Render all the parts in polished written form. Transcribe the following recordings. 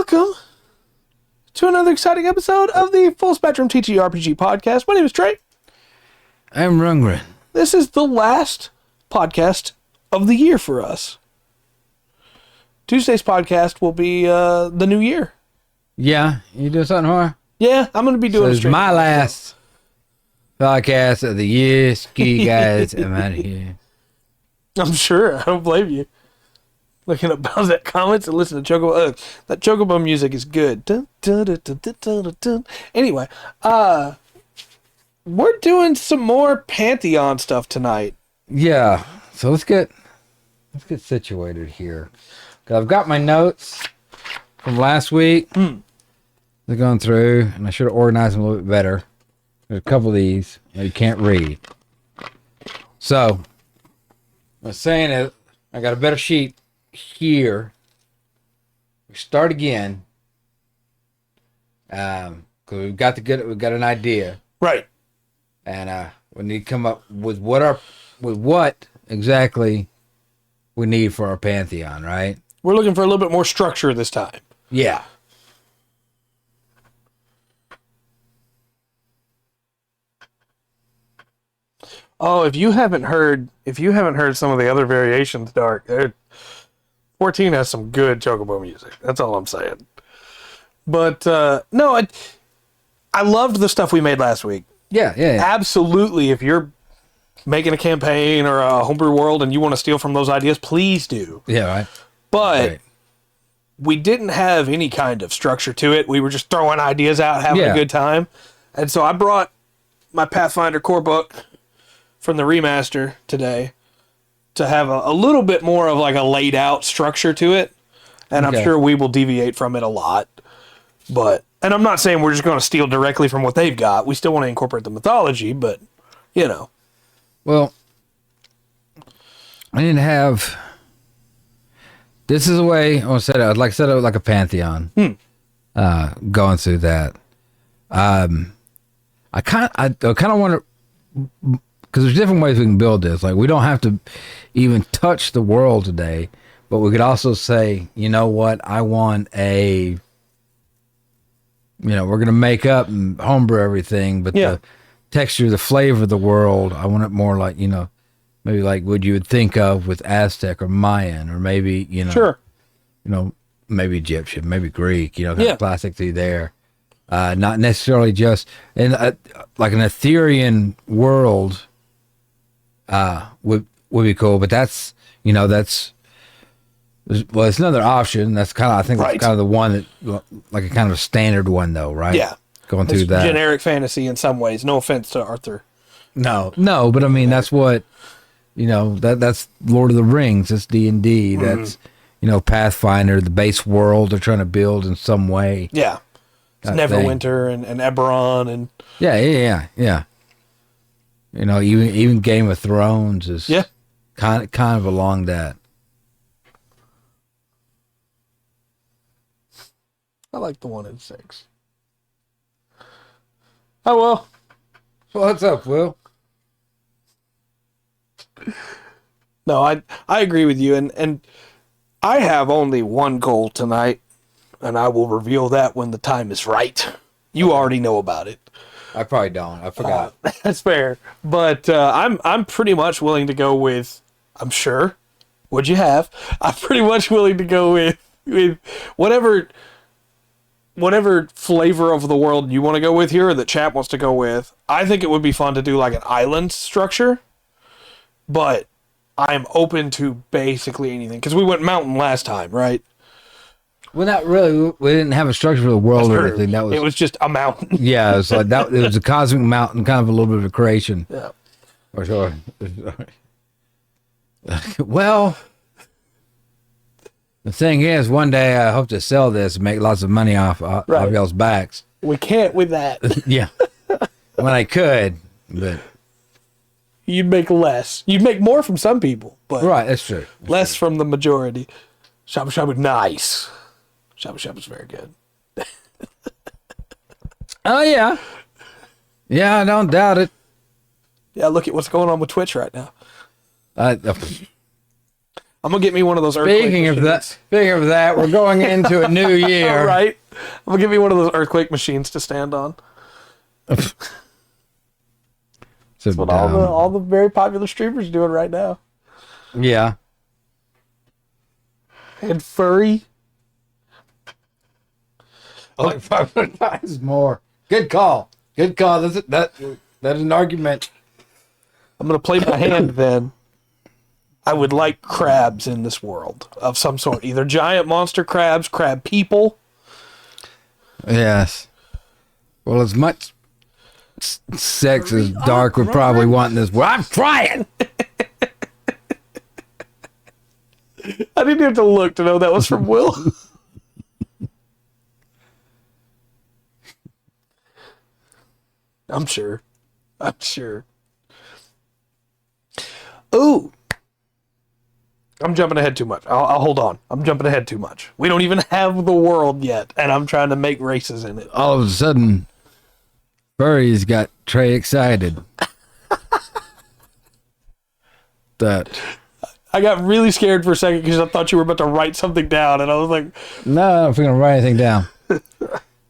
welcome to another exciting episode of the Full Spectrum TTRPG podcast. My name is Trey. I'm Rungren. This is the last podcast of the year for us. Tuesday's podcast will be the new year. Yeah, you doing something, Horror? Yeah, I'm going to be doing so it's my last podcast of the year. Ski guys, I'm out of here. I'm sure. I don't blame you. Looking up Bowsette comments and listen to Chocobo. That Chocobo music is good. Dun, dun, dun, dun, dun, dun, dun, dun. Anyway, we're doing some more Pantheon stuff tonight. Yeah, so let's get situated here. 'Cause I've got my notes from last week. They're going through, and I should have organized them a little bit better. There's a couple of these that you can't read. So, I was saying it. I got a better sheet here. We start again. Because we've got an idea. Right. And we need to come up with what exactly we need for our Pantheon, right? We're looking for a little bit more structure this time. Yeah. Oh, if you haven't heard some of the other variations, Dark, 14 has some good Chocobo music. That's all I'm saying. But no, I loved the stuff we made last week. Yeah. Absolutely. If you're making a campaign or a homebrew world and you want to steal from those ideas, please do. Yeah, right. But we didn't have any kind of structure to it. We were just throwing ideas out, having a good time. And so I brought my Pathfinder core book from the remaster today to have a little bit more of like a laid out structure to it. And I'm sure we will deviate from it a lot. And I'm not saying we're just going to steal directly from what they've got. We still want to incorporate the mythology, but, you know. Well, I didn't have... This is a way, I'd set it like a Pantheon. Going through that. I kind of want to... Because there's different ways we can build this. Like, we don't have to even touch the world today, but we could also say, you know what, I want a... we're going to make up and homebrew everything, but the texture, the flavor of the world, I want it more like, maybe like what you would think of with Aztec or Mayan, or maybe, maybe Egyptian, maybe Greek, kind of classic through there. Not necessarily just, and like an Etherean world would be cool, but that's it's another option. That's kind of, I think that's kind of the one that, like a kind of a standard one though, right? Yeah. Going through that. Generic fantasy in some ways. No offense to Arthur. No, but I mean, that's what, that's Lord of the Rings. That's D&D. That's, Pathfinder, the base world they're trying to build in some way. Yeah. It's Neverwinter and Eberron and... Yeah. Even Game of Thrones is kind of along that. I like the 1 in 6. Oh, well. What's up, Will? No, I agree with you, and I have only one goal tonight, and I will reveal that when the time is right. You already know about it. I probably don't. I forgot. That's fair. But I'm pretty much willing to go with, I'm sure, what'd you have? I'm pretty much willing to go with whatever flavor of the world you want to go with here, or that chat wants to go with. I think it would be fun to do like an island structure, but I'm open to basically anything, because we went mountain last time, right? Well, not really. We didn't have a structure for the world or anything. It was just a mountain. Yeah, it was like that. It was a cosmic mountain, kind of a little bit of a creation. Yeah. For sure. Well, the thing is, one day I hope to sell this and make lots of money off y'all's backs. We can't with that. Yeah. When I could, but... You'd make less. You'd make more from some people, but... Right, that's true. Less from the majority. Shabu Shabu, nice. Shabu Shabu's very good. Oh, yeah. Yeah, I don't doubt it. Yeah, look at what's going on with Twitch right now. I'm gonna get me one of those earthquake machines. Speaking of that, we're going into a new year. All right. I'm gonna give me one of those earthquake machines to stand on. That's what all the very popular streamers are doing right now. Yeah. And furry. Like 500 times more. Good call. That is an argument. I'm gonna play my hand then. I would like crabs in this world of some sort. Either giant monster crabs, crab people. Yes. Well, as much sex as Dark would probably want in this world. I'm trying! I didn't have to look to know that was from Will. I'm sure. Ooh. I'm jumping ahead too much. I'll hold on. I'm jumping ahead too much. We don't even have the world yet, and I'm trying to make races in it. All of a sudden, Furry's got Trey excited. That I got really scared for a second because I thought you were about to write something down, and I was like, no, I don't think I'm going to write anything down.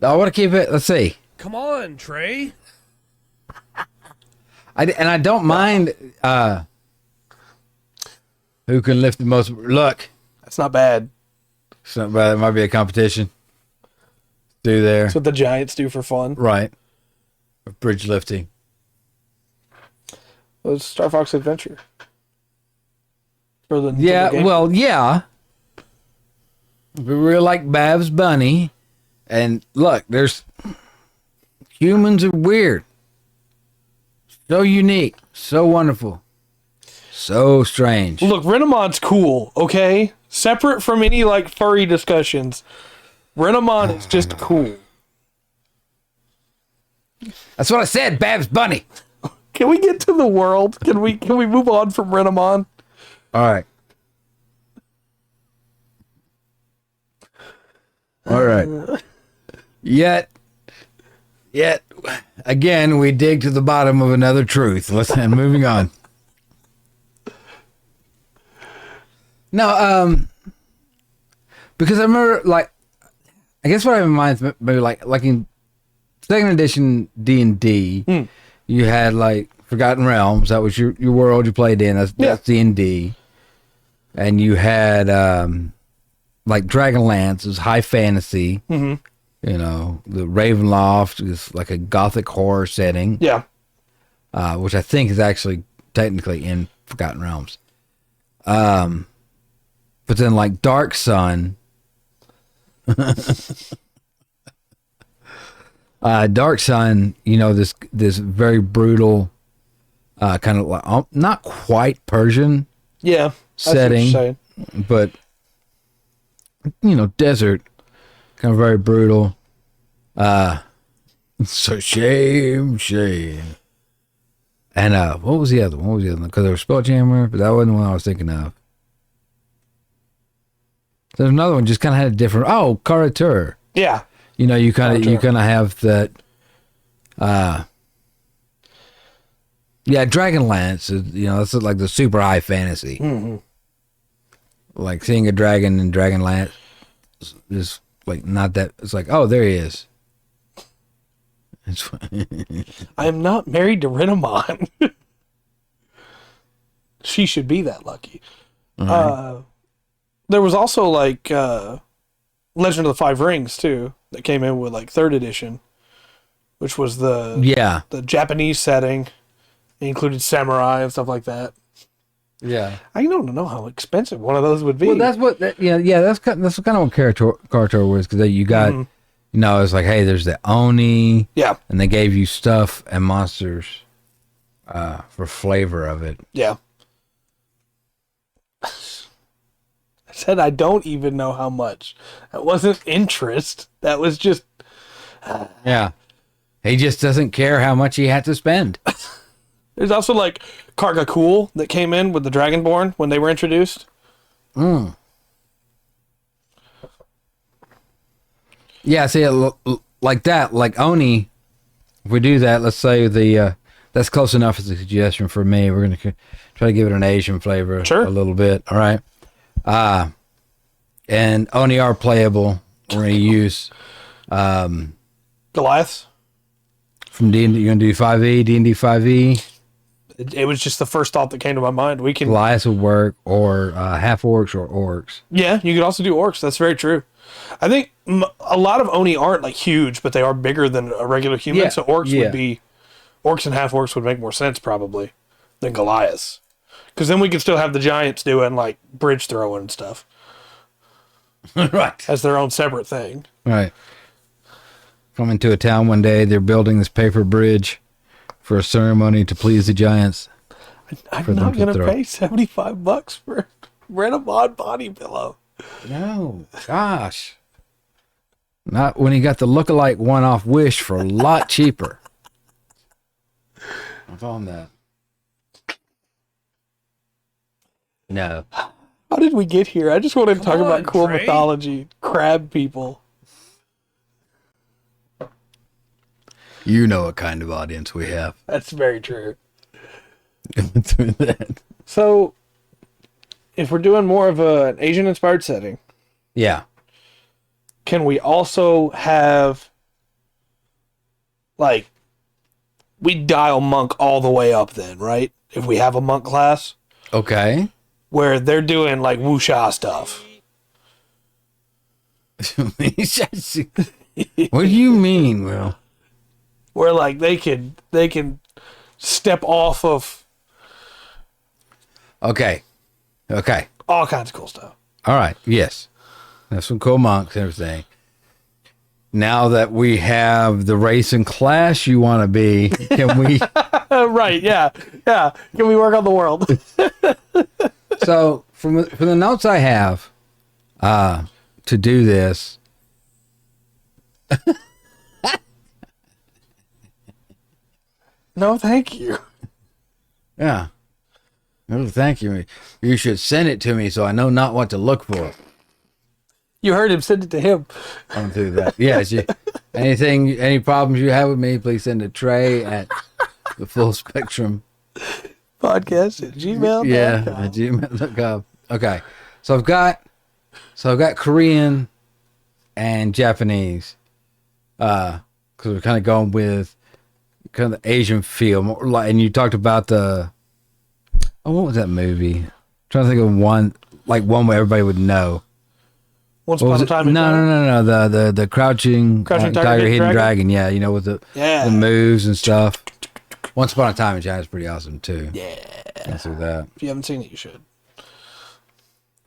I want to keep it. Let's see. Come on, Trey. I don't mind who can lift the most. Look, that's not bad. It's not bad. It might be a competition. Do there. That's what the Giants do for fun. Right. Bridge lifting. Well, it's Star Fox Adventure. For the yeah, well, yeah. We really like Babs Bunny. And look, humans are weird. So unique. So wonderful. So strange. Look, Renamon's cool, okay? Separate from any, like, furry discussions. Renamon is just cool. That's what I said, Babs Bunny. Can we get to the world? Can we move on from Renamon? All right. Yet, again, we dig to the bottom of another truth. Listen, moving on. No, because I remember, like, I guess what I have in mind is maybe like in second edition D&D, you had like Forgotten Realms. That was your world you played in. That's D&D, and you had like Dragonlance is high fantasy. Mm-hmm. You know, the Ravenloft is like a gothic horror setting. Yeah, which I think is actually technically in Forgotten Realms. But then like Dark Sun. Dark Sun, you know, this very brutal, kind of like not quite Persian, setting, but you know, desert, kind of very brutal. So shame. And what was the other one? Because there was Spelljammer, but that wasn't the one I was thinking of. There's another one just kind of had a different. Oh, Karatur. Yeah. You know, you kind of have that. Yeah, Dragonlance is, you know, that's like the super high fantasy. Mm-hmm. Like seeing a dragon in Dragonlance is like not that. It's like, oh, there he is. I am not married to Renamon. She should be that lucky. Right. There was also like Legend of the Five Rings too that came in with like third edition, which was the Japanese setting. It included samurai and stuff like that. Yeah, I don't know how expensive one of those would be. Well, that's what. That's kind of what Karator was, because you got, you know, it's like, hey, there's the Oni. Yeah, and they gave you stuff and monsters, for flavor of it. Yeah. I said I don't even know how much. That wasn't interest. That was just... Yeah. He just doesn't care how much he had to spend. There's also like Kargakul that came in with the Dragonborn when they were introduced. Yeah, see, like that, like Oni, if we do that, let's say that's close enough as a suggestion for me. We're going to try to give it an Asian flavor a little bit, all right? And Oni are playable. We're going to use Goliaths. From D&D. You're going to do 5e, D&D 5e. It was just the first thought that came to my mind. We can Goliaths would work, or half orcs or orcs. Yeah, you could also do orcs. That's very true. I think a lot of Oni aren't like huge, but they are bigger than a regular human. Yeah, So orcs and half orcs would make more sense probably than Goliaths, because then we could still have the giants doing like bridge throwing and stuff, Right. as their own separate thing. Right. Coming to a town one day, they're building this paper bridge for a ceremony to please the giants. I'm not gonna pay $75 for rent a mod body pillow. No, gosh. Not when he got the lookalike one off Wish for a lot cheaper. I found that. No. How did we get here? I just wanted to talk about cool Trey. mythology, crab people. You know what kind of audience we have. That's very true. Going through that. So, if we're doing more of an Asian-inspired setting, Yeah. can we also have, like, we dial monk all the way up then, right? If we have a monk class, Okay. where they're doing, like, wuxia stuff. What do you mean, Will? Where, like, they can step off of Okay. Okay. all kinds of cool stuff. All right. Yes. That's some cool monks and everything. Now that we have the race and class you want to be, can we? Right, yeah. Yeah. Can we work on the world? So from the notes I have to do this, No, thank you. yeah. Oh, thank you. You should send it to me so I know not what to look for. You heard him. Send it to him. I'm through that. Yes. Any problems you have with me, please send to Trey at the Full Spectrum Podcast at gmail.com. Yeah, at gmail.com. Okay. So I've got Korean and Japanese. Because we're kind of going with kind of the Asian feel. More like, and you talked about what was that movie? I'm trying to think of one where everybody would know. Once upon a time in China? No. The Crouching Tiger, Hidden Dragon. Yeah, you know, with the moves and stuff. Once Upon a Time in China is pretty awesome too. Yeah. Let's do that. If you haven't seen it, you should.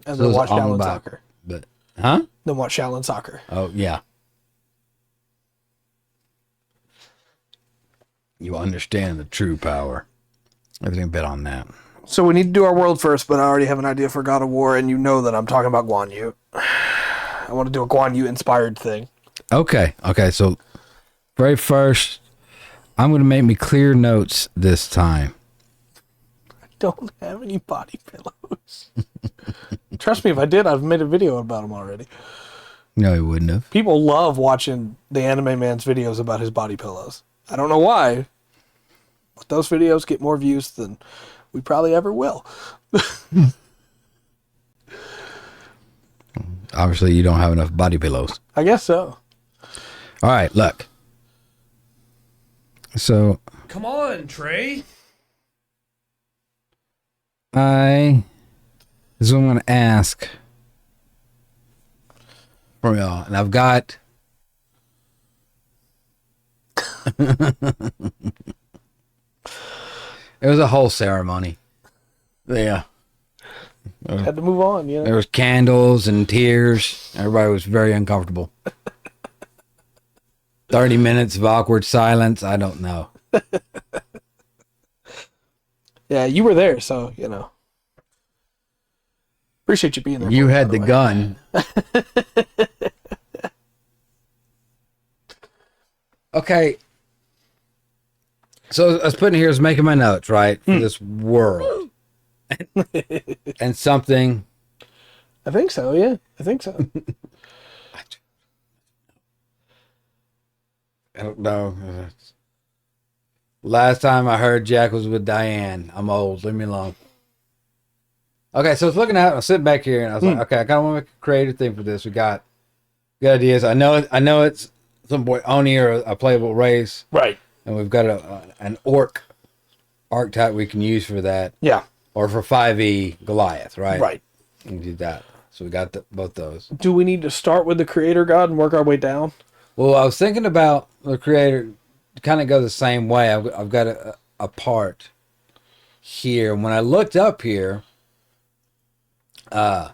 And So then it's watch all Shaolin about- Soccer. But huh? Then watch Shaolin Soccer. Oh yeah. You understand the true power. Everything bet on that. So we need to do our world first, but I already have an idea for God of War, and you know that I'm talking about Guan Yu. I want to do a Guan Yu inspired thing. Okay. So very first, I'm going to make me clear notes this time. I don't have any body pillows. Trust me, if I did, I've made a video about them already. No, he wouldn't have. People love watching the Anime Man's videos about his body pillows. I don't know why, but those videos get more views than we probably ever will. Obviously, you don't have enough body pillows. I guess so. All right, look. So Come on, Trey. this is what I'm going to ask from y'all, and I've got. It was a whole ceremony. Yeah. Had to move on, you know. There was candles and tears. Everybody was very uncomfortable. 30 minutes of awkward silence. I don't know. Yeah, you were there, so, you know. Appreciate you being there. You for me, had by the way. gun. Okay. So I was putting here is making my notes, right? For this world. And something. I think so, yeah. I think so. I don't know. Last time I heard Jack was with Diane. I'm old. Leave me alone. Okay, so I was looking at it, I was sitting back here, and I was like, okay, I kind of want to make a creative thing for this. We got good ideas. I know it's some boy Oni or a playable race. Right. And we've got an orc archetype we can use for that. Yeah. Or for 5e Goliath, right? Right. We can do that. So we got both those. Do we need to start with the creator god and work our way down? Well, I was thinking about the creator to kind of go the same way. I've got a part here. And when I looked up here, I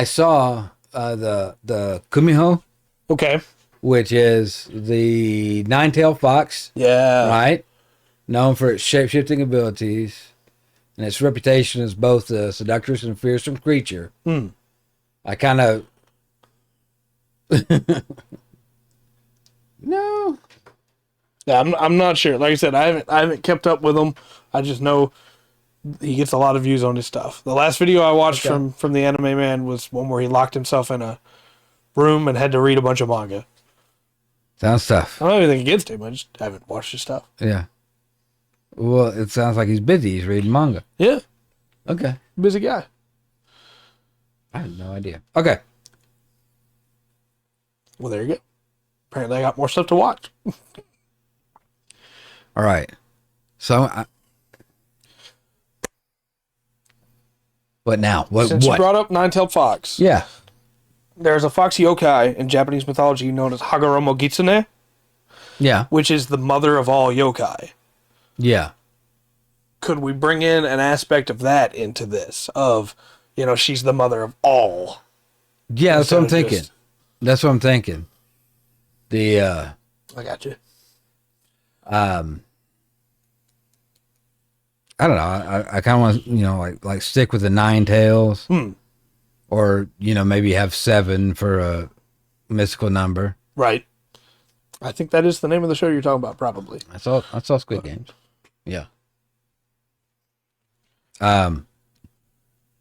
saw the Kumiho. Okay. Which is the nine-tailed fox. Yeah. Right? Known for its shape-shifting abilities. And its reputation as both a seductress and fearsome creature. I kind of... No. Yeah, I'm not sure. Like I said, I haven't kept up with him. I just know he gets a lot of views on his stuff. The last video I watched from the Anime Man was one where he locked himself in a room and had to read a bunch of manga. Sounds tough. I don't have anything against him. I just haven't watched his stuff. Yeah. Well, it sounds like he's busy. He's reading manga. Yeah. Okay. Busy guy. I had no idea. Okay. Well, there you go. Apparently I got more stuff to watch. All right. So, what now? Since you brought up Nine-Tailed Fox. Yeah. There's a fox yokai in Japanese mythology known as Hagoromo Gitsune. Yeah. Which is the mother of all yokai. Yeah. Could we bring in an aspect of that into this? Of, she's the mother of all. Yeah, that's what I'm thinking. That's what I'm thinking. I got you. I don't know. I kind of want, like stick with the 9 tails. Or, maybe have 7 for a mystical number. Right. I think that is the name of the show you're talking about, probably. I saw Squid Games. Yeah. Trying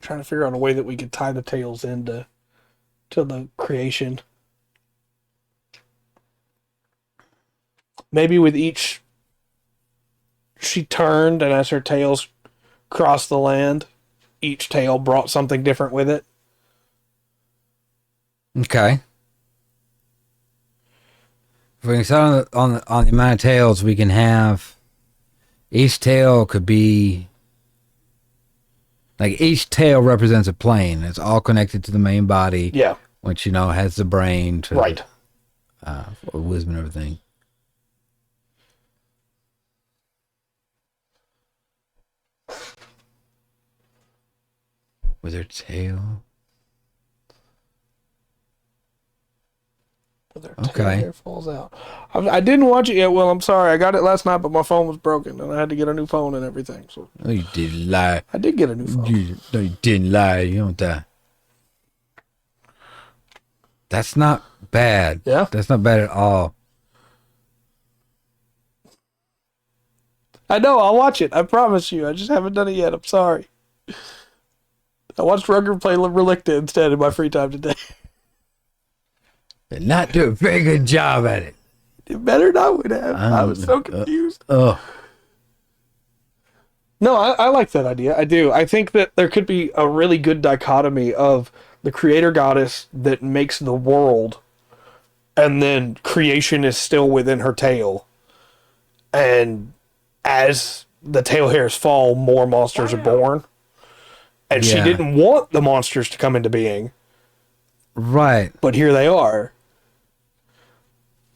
to figure out a way that we could tie the tails into the creation. Maybe with each she turned, and as her tails crossed the land, each tail brought something different with it. Okay. If we can start on the amount of tails we can have, each tail could be like each tail represents a plane. It's all connected to the main body. Yeah. Which has the brain to right. Wisdom and everything. With her tail. Their tail hair falls out. I didn't watch it yet. Well, I'm sorry. I got it last night, but my phone was broken, and I had to get a new phone and everything. So. Oh, you didn't lie. I did get a new phone. No, you didn't lie. You don't die. That's not bad. Yeah? That's not bad at all. I know. I'll watch it. I promise you. I just haven't done it yet. I'm sorry. I watched Ruger play Relicta instead in my free time today. And not do a very good job at it. It better not would have. I was so confused. No, I like that idea. I do. I think that there could be a really good dichotomy of the creator goddess that makes the world, and then creation is still within her tail. And as the tail hairs fall, more monsters are born. And she didn't want the monsters to come into being. Right. But here they are.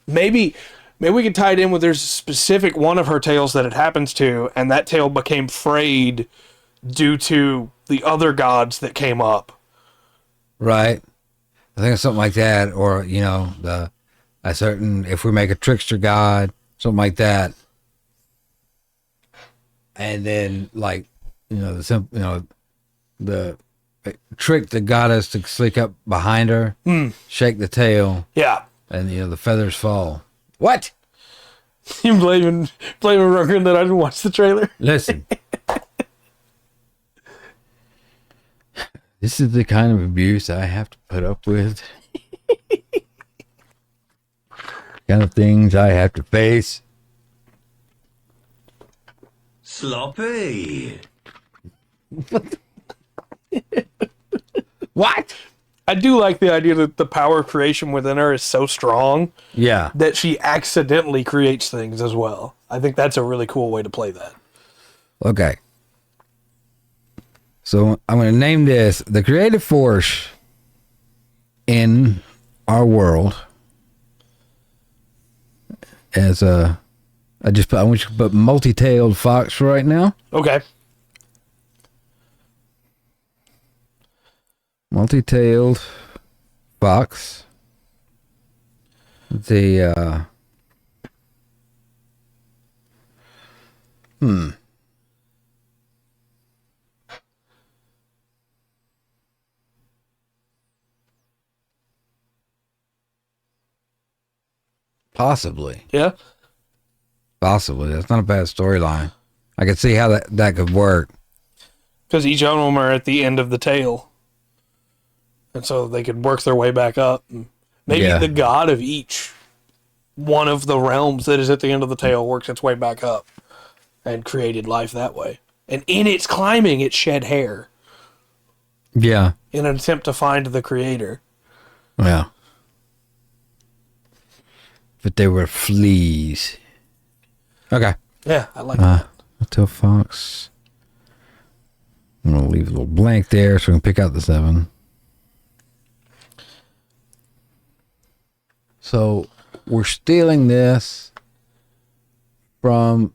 Maybe we could tie it in with there's a specific one of her tails that it happens to, and that tail became frayed due to the other gods that came up. Right. I think it's something like that, or if we make a trickster god, something like that, and then the trick that got us to sneak up behind her, shake the tail, and the feathers fall. What? You blaming Ruger that I didn't watch the trailer? Listen. This is the kind of abuse I have to put up with. Kind of things I have to face. Sloppy. What? I do like the idea that the power of creation within her is so strong that she accidentally creates things as well. I think that's a really cool way to play that. Okay. So I'm going to name this the creative force in our world as I want you to put multi-tailed fox right now. Okay. Multi-tailed fox. The possibly. Yeah. Possibly. That's not a bad storyline. I could see how that could work. Because each of them are at the end of the tail. And so they could work their way back up. Maybe the god of each one of the realms that is at the end of the tail works its way back up and created life that way. And in its climbing, it shed hair. Yeah. In an attempt to find the creator. Yeah. But they were fleas. Okay. Yeah, I like that. Until fox. I'm going to leave a little blank there so we can pick out the 7. So we're stealing this from,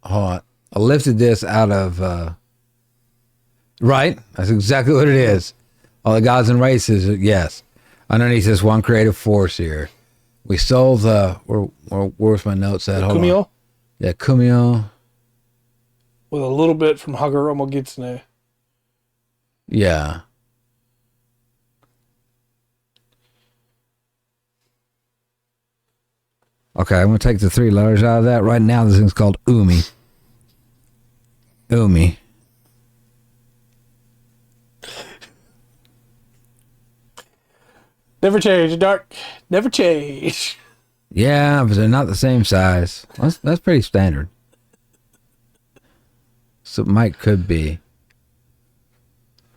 I lifted this out of, right? That's exactly what it is. All the gods and races, yes. Underneath this one creative force here. We sold where's my notes at? Hold Kumio? on. Yeah, Kumio. With a little bit from Hagoromo Gitsune. Yeah. Okay, I'm going to take the 3 letters out of that. Right now, this thing's called Umi. Umi. Never change, Dark. Never change. Yeah, but they're not the same size. That's pretty standard. So Mike could be.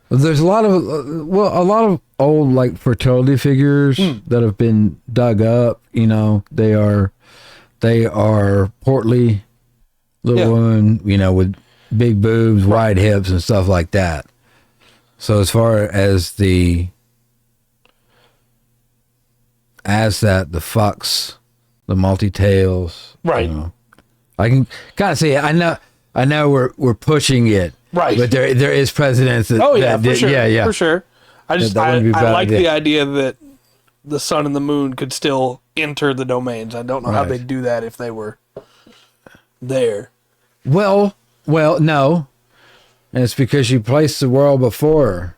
There's a lot of old like fertility figures that have been dug up. You know, they are portly little women. You know, with big boobs, wide hips, and stuff like that. So as far as the fox, the multi-tails, right? You know, I can kind of see it. I know we're pushing it. Right. But there is precedence that... for sure. Yeah. For sure. I like the idea that the sun and the moon could still enter the domains. I don't know how they'd do that if they were there. Well, no. And it's because she placed the world before her.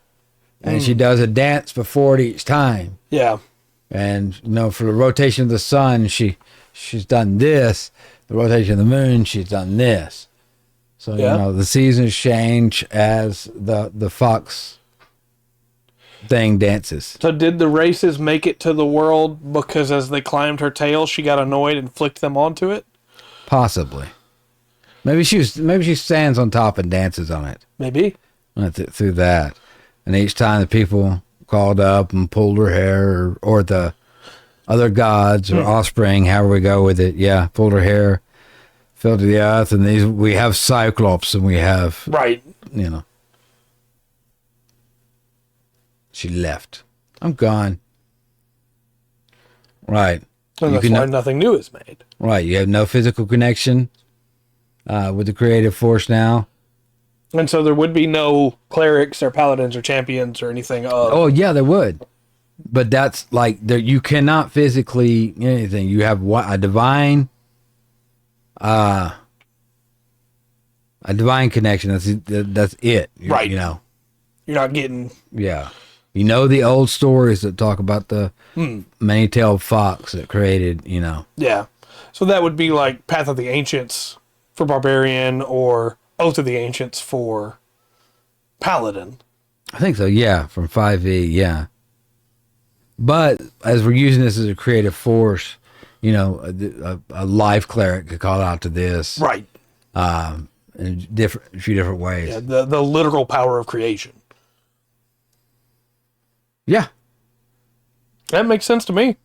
And she does a dance before it each time. Yeah. And, you know, for the rotation of the sun, she's done this. The rotation of the moon, she's done this. So, you know, the seasons change as the fox thing dances. So did the races make it to the world because as they climbed her tail, she got annoyed and flicked them onto it? Possibly. Maybe she stands on top and dances on it. Maybe. Through that. And each time the people called up and pulled her hair or the other gods or offspring, however we go with it, pulled her hair, fell to the earth, and we have Cyclops and we have you know. She left. I'm gone. Right. And that's why nothing new is made. Right. You have no physical connection with the creative force now. And so there would be no clerics or paladins or champions or anything of... Oh, yeah, there would. But that's like, you cannot physically anything. You have a divine connection. That's it. Right. You know. You're not getting... Yeah. You know the old stories that talk about the many-tailed fox that created, you know. Yeah. So that would be like Path of the Ancients for Barbarian or Oath of the Ancients for Paladin. I think so, yeah, from 5e, yeah. But as we're using this as a creative force, you know, a life cleric could call out to this. Right. In a few different ways. Yeah, the literal power of creation. Yeah. That makes sense to me.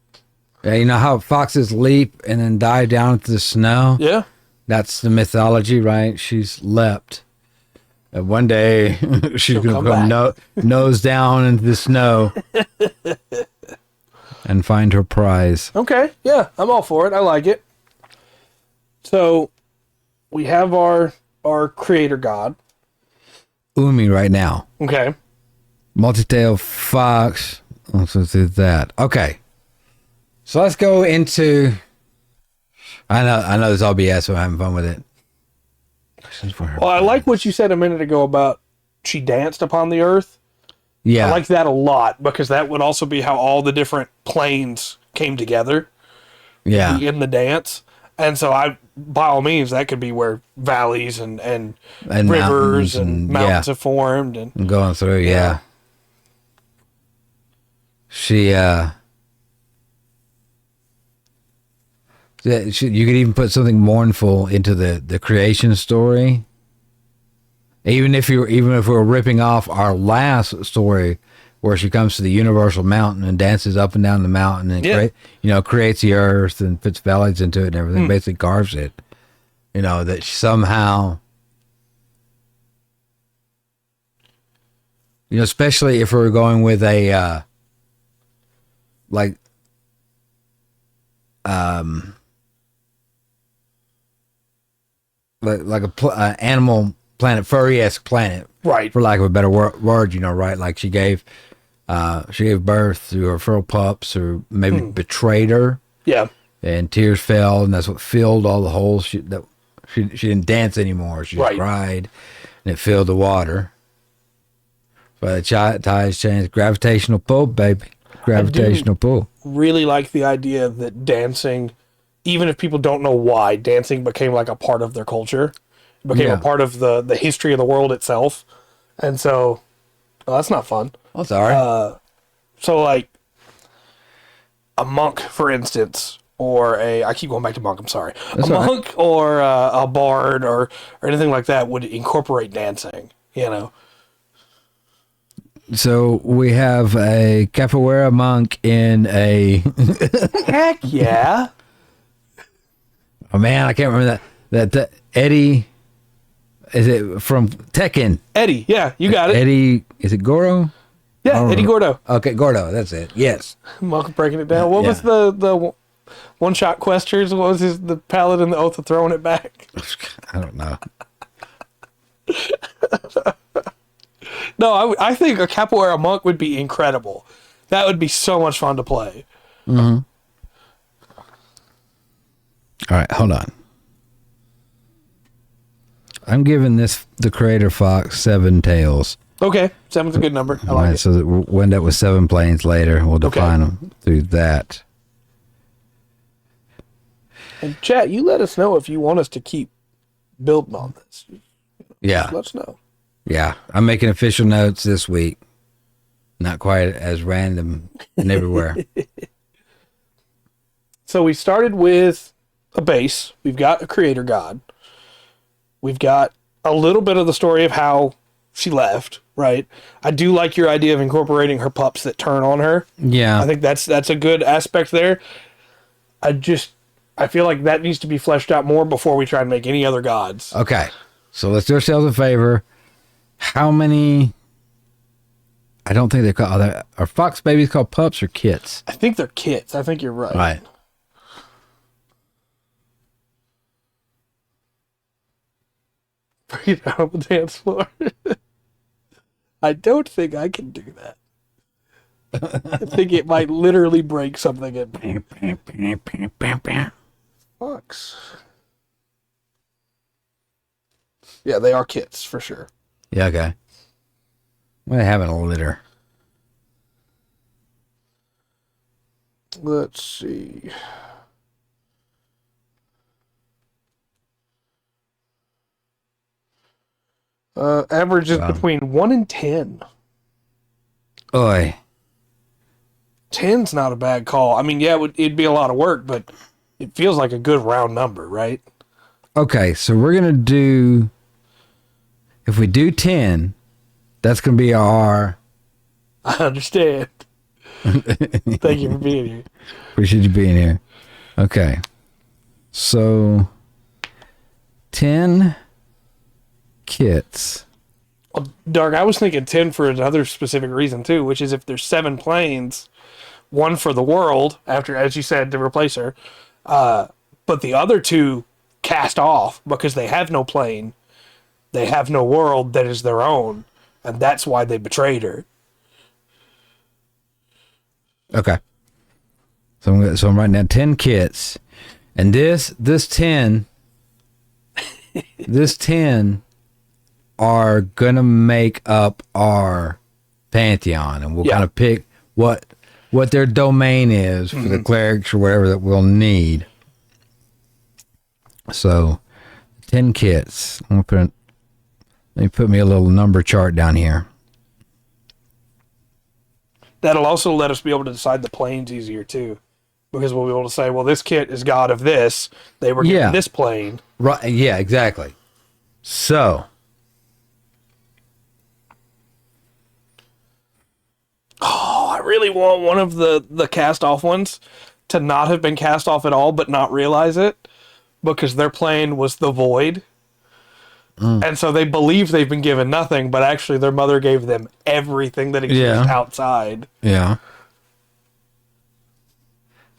Yeah, you know how foxes leap and then dive down into the snow? Yeah. That's the mythology, right? She's leapt. And one day, she's going to come nose down into the snow and find her prize. Okay. Yeah, I'm all for it. I like it. So, we have our creator god. Umi right now. Okay. Multi-tailed fox. Let's do that. Okay. So let's go into... I know this all BS, but I'm having fun with it. Well, I like what you said a minute ago about she danced upon the earth. Yeah. I like that a lot because that would also be how all the different planes came together. Yeah. In the dance. And so by all means, that could be where valleys and rivers and mountains have formed. And going through, yeah. She, you could even put something mournful into the creation story. Even if we're ripping off our last story, where she comes to the universal mountain and dances up and down the mountain and creates the earth and puts valleys into it and everything, basically carves it. That somehow, especially if we're going with a like a animal planet, furry-esque planet, right? For lack of a better word, right? Like she gave birth to her feral pups, or maybe betrayed her. Yeah. And tears fell, and that's what filled all the holes. She didn't dance anymore. She just cried, and it filled the water. But the tides changed. Gravitational pull, baby. Gravitational pull. Really like the idea that dancing, even if people don't know why, dancing became like a part of their culture. It became a part of the history of the world itself. And so, that's not fun. Oh, sorry. So like a monk, for instance, or I keep going back to monk, I'm sorry. That's monk or a bard or anything like that would incorporate dancing, So we have a capoeira monk in a... Heck yeah. Oh man, I can't remember that Eddie... Is it from Tekken? Eddie, yeah, you got it. Eddie, is it Goro? Yeah, Eddie Gordo. Okay, Gordo, that's it. Yes. Monk breaking it down. What was the one-shot questions? What was the paladin, the oath of throwing it back? I don't know. No, I think a capoeira monk would be incredible. That would be so much fun to play. Mm-hmm. All right, hold on. I'm giving the creator fox 7 tails. Okay, 7's a good number. I like it. So that we'll end up with 7 planes later. We'll define them through that. And chat, you let us know if you want us to keep building on this. Yeah. Just let us know. Yeah, I'm making official notes this week. Not quite as random and everywhere. So we started with a base. We've got a creator god. We've got a little bit of the story of how she left, right? I do like your idea of incorporating her pups that turn on her. Yeah. I think that's a good aspect there. I feel like that needs to be fleshed out more before we try and make any other gods. Okay. So let's do ourselves a favor. How many... I don't think they call... Are fox babies called pups or kits? I think they're kits. I think you're right. Right. Bring it out on the dance floor. I don't think I can do that. I think it might literally break something in me. Fox. Yeah, they are kits for sure. Yeah, okay. We're having a litter. Let's see. Averages between 1 and 10. Oi. 10's not a bad call. I mean, yeah, it'd be a lot of work, but it feels like a good round number, right? Okay, so we're going to do... If we do 10, that's going to be our... I understand. Thank you for being here. Appreciate you being here. Okay. So, 10 kits. Well, Dark, I was thinking 10 for another specific reason, too, which is if there's 7 planes, one for the world, after, as you said, to replace her, but the other 2 cast off because they have no plane, they have no world that is their own, and that's why they betrayed her. Okay. So I'm writing down 10 kits. And this 10 are gonna make up our Pantheon, and we'll kind of pick what their domain is for the clerics or whatever that we'll need. So 10 kits. I'm gonna let me put me a little number chart down here. That'll also let us be able to decide the planes easier, too. Because we'll be able to say, well, this kit is god of this. They were given this plane. Right. Yeah, exactly. So. Oh, I really want one of the cast off ones to not have been cast off at all, but not realize it. Because their plane was the void. And so they believe they've been given nothing, but actually their mother gave them everything that exists outside. Yeah.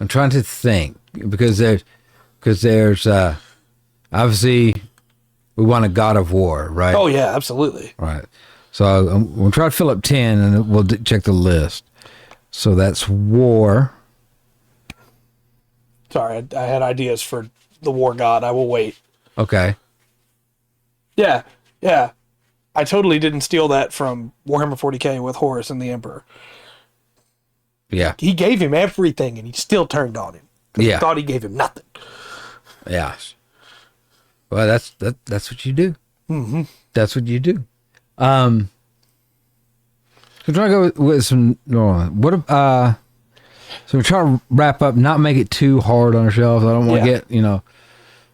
I'm trying to think because there's obviously we want a god of war, right? Oh yeah, absolutely. Right. So we'll try to fill up 10 and we'll check the list. So that's war. Sorry, I had ideas for the war god. I will wait. Okay. Yeah. I totally didn't steal that from Warhammer 40K with Horus and the Emperor. Yeah. He gave him everything and he still turned on him. Because he thought he gave him nothing. Yeah. Well, that's what you do. Mm-hmm. That's what you do. I'm trying to go with some. So we're trying to wrap up, not make it too hard on ourselves. I don't want to get,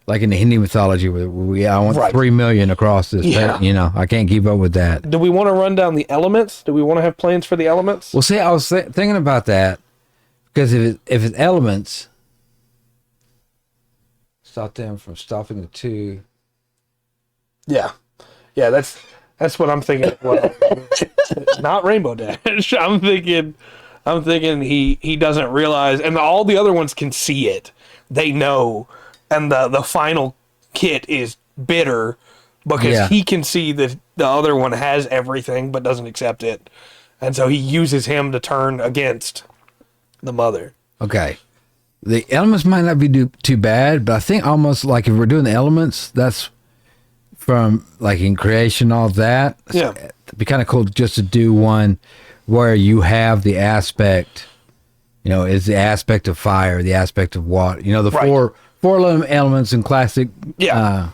like in the Hindi mythology where I want 3 million across this. Yeah. I can't keep up with that. Do we want to run down the elements? Do we want to have planes for the elements? Well, see, I was thinking about that because if it's elements, stop them from stopping the 2. Yeah, that's what I'm thinking. Well, not Rainbow Dash. I'm thinking he doesn't realize, and all the other ones can see it. They know. And the final kit is bitter because he can see that the other one has everything but doesn't accept it. And so he uses him to turn against the mother. Okay. The elements might not be too bad, but I think almost like if we're doing the elements, that's from like in creation, all that. Yeah. It'd be kind of cool just to do one where you have the aspect, is the aspect of fire, the aspect of water, the four elements in classic, kind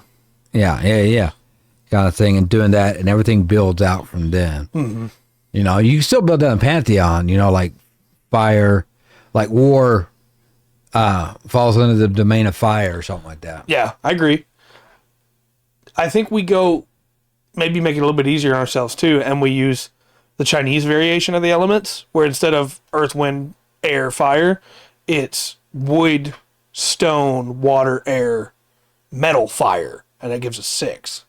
of thing, and doing that, and everything builds out from then. Mm-hmm. You can still build that in Pantheon, like fire, like war falls under the domain of fire or something like that. Yeah, I agree. I think we go maybe make it a little bit easier on ourselves too, and we use the Chinese variation of the elements, where instead of earth, wind, air, fire, it's wood, stone, water, air, metal, fire, and that gives us 6.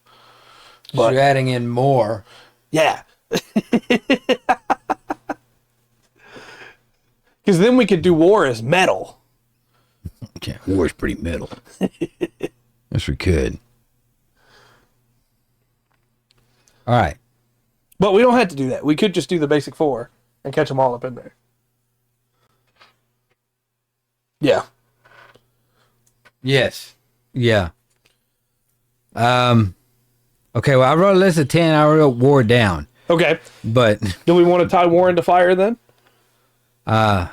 But so you're adding in more. Yeah. Because then we could do war as metal. Okay, war is pretty metal. Yes, we could. All right. But we don't have to do that. We could just do the basic 4 and catch them all up in there. Yeah. Yes. Yeah. Okay, well, I wrote a list of 10. I wrote war down. Okay. But do we want to tie war into fire then? I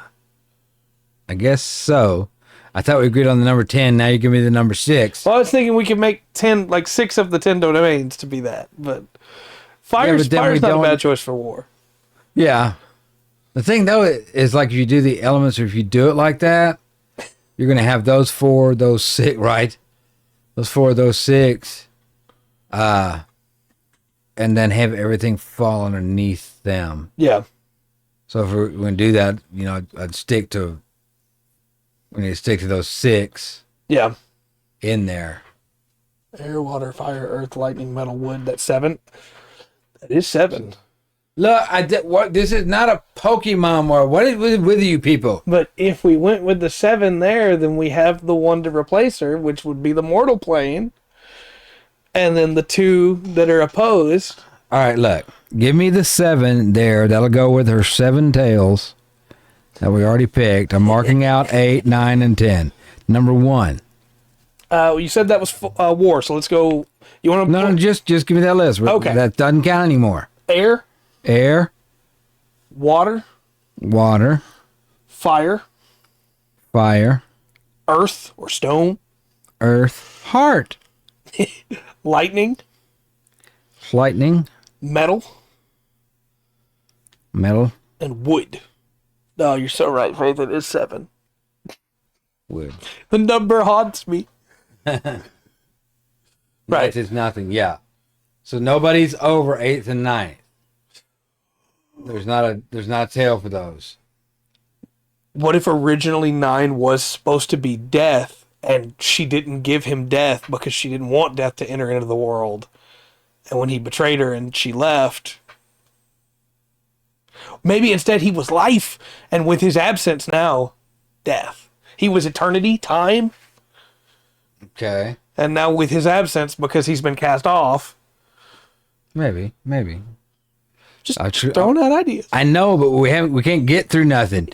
guess so. I thought we agreed on the number 10. Now you give me the number 6. Well, I was thinking we could make 10, like 6 of the 10 domains to be that. But fire's not a bad choice for war. Yeah. The thing, though, is like if you do the elements, or if you do it like that, you're going to have those 4, those 6, right? Those 4, those 6. And then have everything fall underneath them. Yeah. So if we're going to do that, I'd stick to. We need to stick to those 6. Yeah. In there. Air, water, fire, earth, lightning, metal, wood. That's 7. That is 7. Look, what? This is not a Pokemon world. What is with you people? But if we went with the 7 there, then we have the one to replace her, which would be the mortal plane, and then the 2 that are opposed. All right, look. Give me the 7 there. That'll go with her 7 tails that we already picked. I'm marking out 8, 9, and 10. Number 1. You said that was war, so let's go. You want to? No, just give me that list. Okay. That doesn't count anymore. Air. Water. Fire. Earth or stone. Heart. Lightning. Metal. And wood. No, you're so right, Faith. It is 7. Wood. The number haunts me. Right. Right. It's nothing. Yeah. So nobody's over 8th and 9th. There's not a tail for those. What if originally 9 was supposed to be death, and she didn't give him death because she didn't want death to enter into the world, and when he betrayed her and she left, maybe instead he was life, and with his absence now, death. He was eternity, time. Okay. And now with his absence, because he's been cast off. Maybe. Just throwing out ideas. I know, but we can't get through nothing.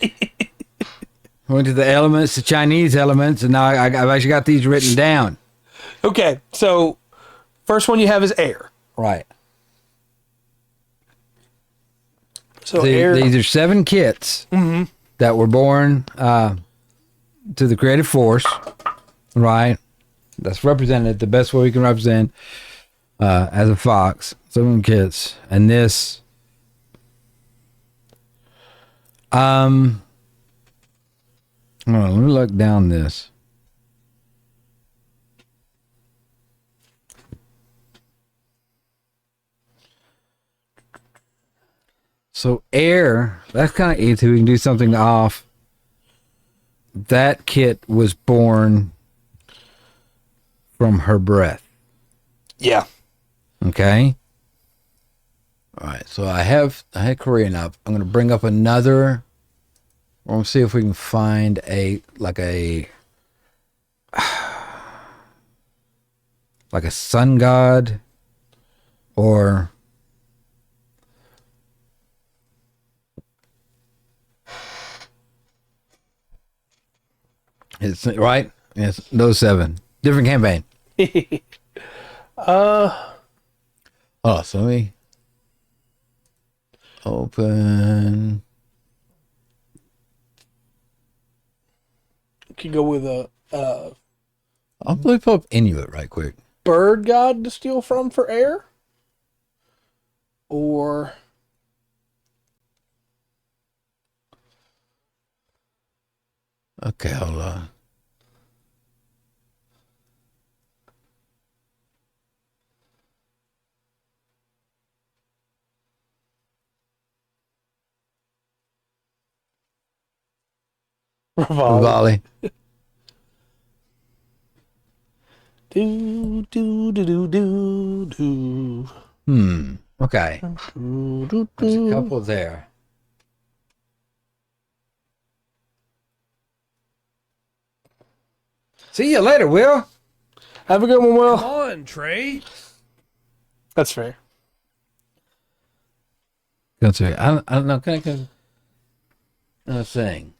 Went to the elements, the Chinese elements, and now I've actually got these written down. Okay, so first one you have is air. Right. So air. These are 7 kits that were born to the creative force. Right. That's represented the best way we can represent as a fox. 7 kits. And this hold on, let me look down this. So air, that's kind of easy. We can do something off. That kit was born from her breath. Yeah. Okay. All right. So I had Korean up. I'm going to bring up another. We're going to see if we can find a sun god or it's right. Yes, those 7 different campaign. So let me open. You could go with I'll pull up Inuit right quick. Bird god to steal from for air, or okay, hold on. Rivali. Okay. There's a couple there. See you later, Will. Have a good one, Will. Come on, Trey. That's fair. That's right. I don't know. Can I thing?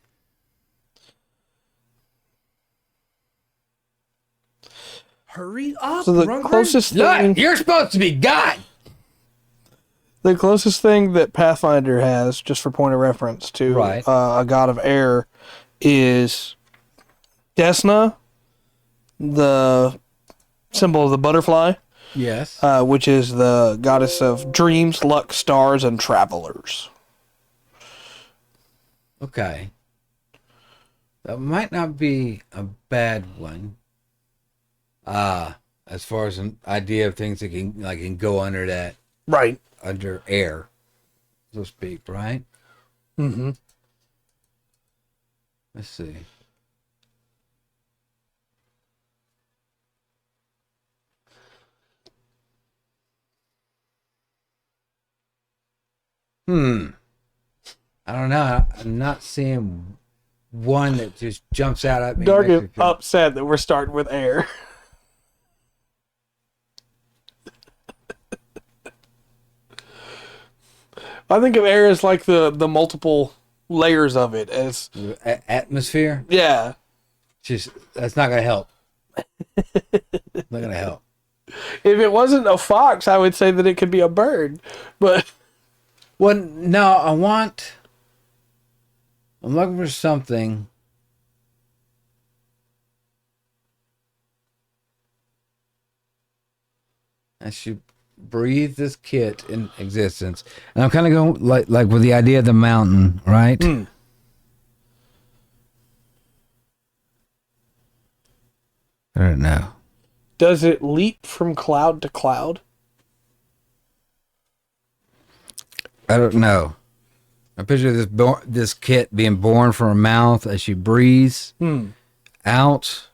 Hurry up, So the Rungren. closest thing, Look, you're supposed to be God. the closest thing that Pathfinder has, just for point of reference, to Right. A god of air, is Desna, the symbol of the butterfly, Yes. which is the goddess of dreams, luck, stars, and travelers. Okay. That might not be a bad one. As far as an idea of things that can go under that, Right. under air, so to speak, right? Mm-hmm. Let's see. I don't know. I'm not seeing one that just jumps out at me. Dark is upset that we're starting with air. I think of air as like the multiple layers of it as atmosphere. Yeah. Just that's not gonna help. Not gonna help. If it wasn't a fox, I would say that it could be a bird. But well, no, I'm looking for something. I should breathe this kit in existence. And I'm kind of going like with the idea of the mountain, right? I don't know. Does it leap from cloud to cloud? I don't know. I picture this kit being born from her mouth as she breathes out,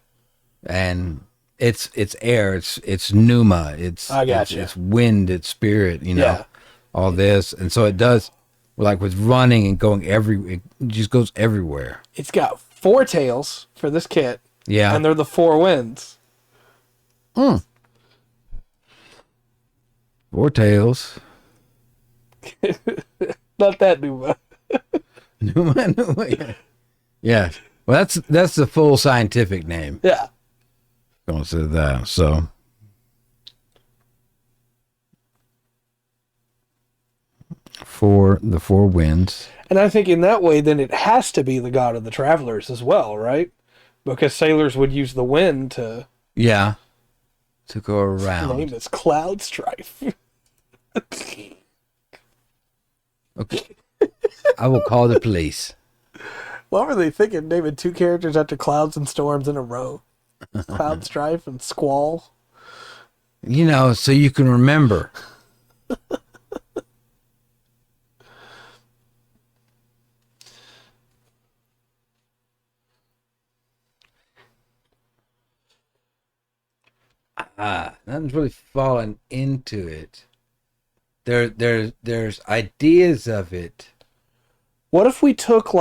and it's air, it's pneuma, it's wind, it's spirit, all this, and so it does, like with running and going it just goes everywhere. It's got 4 tails for this kit, and they're the 4 winds. 4 tails. Not that pneuma. Pneuma. Yeah. Well, that's the full scientific name. Yeah. Don't say that. So for the 4 winds. And I think in that way, then it has to be the god of the travelers as well, right? Because sailors would use the wind to go around. The name is Cloud Strife. Okay. I will call the police. What were they thinking? Naming 2 characters after clouds and storms in a row? Cloud Strife and Squall. So you can remember. Nothing's really fallen into it. There's ideas of it. What if we took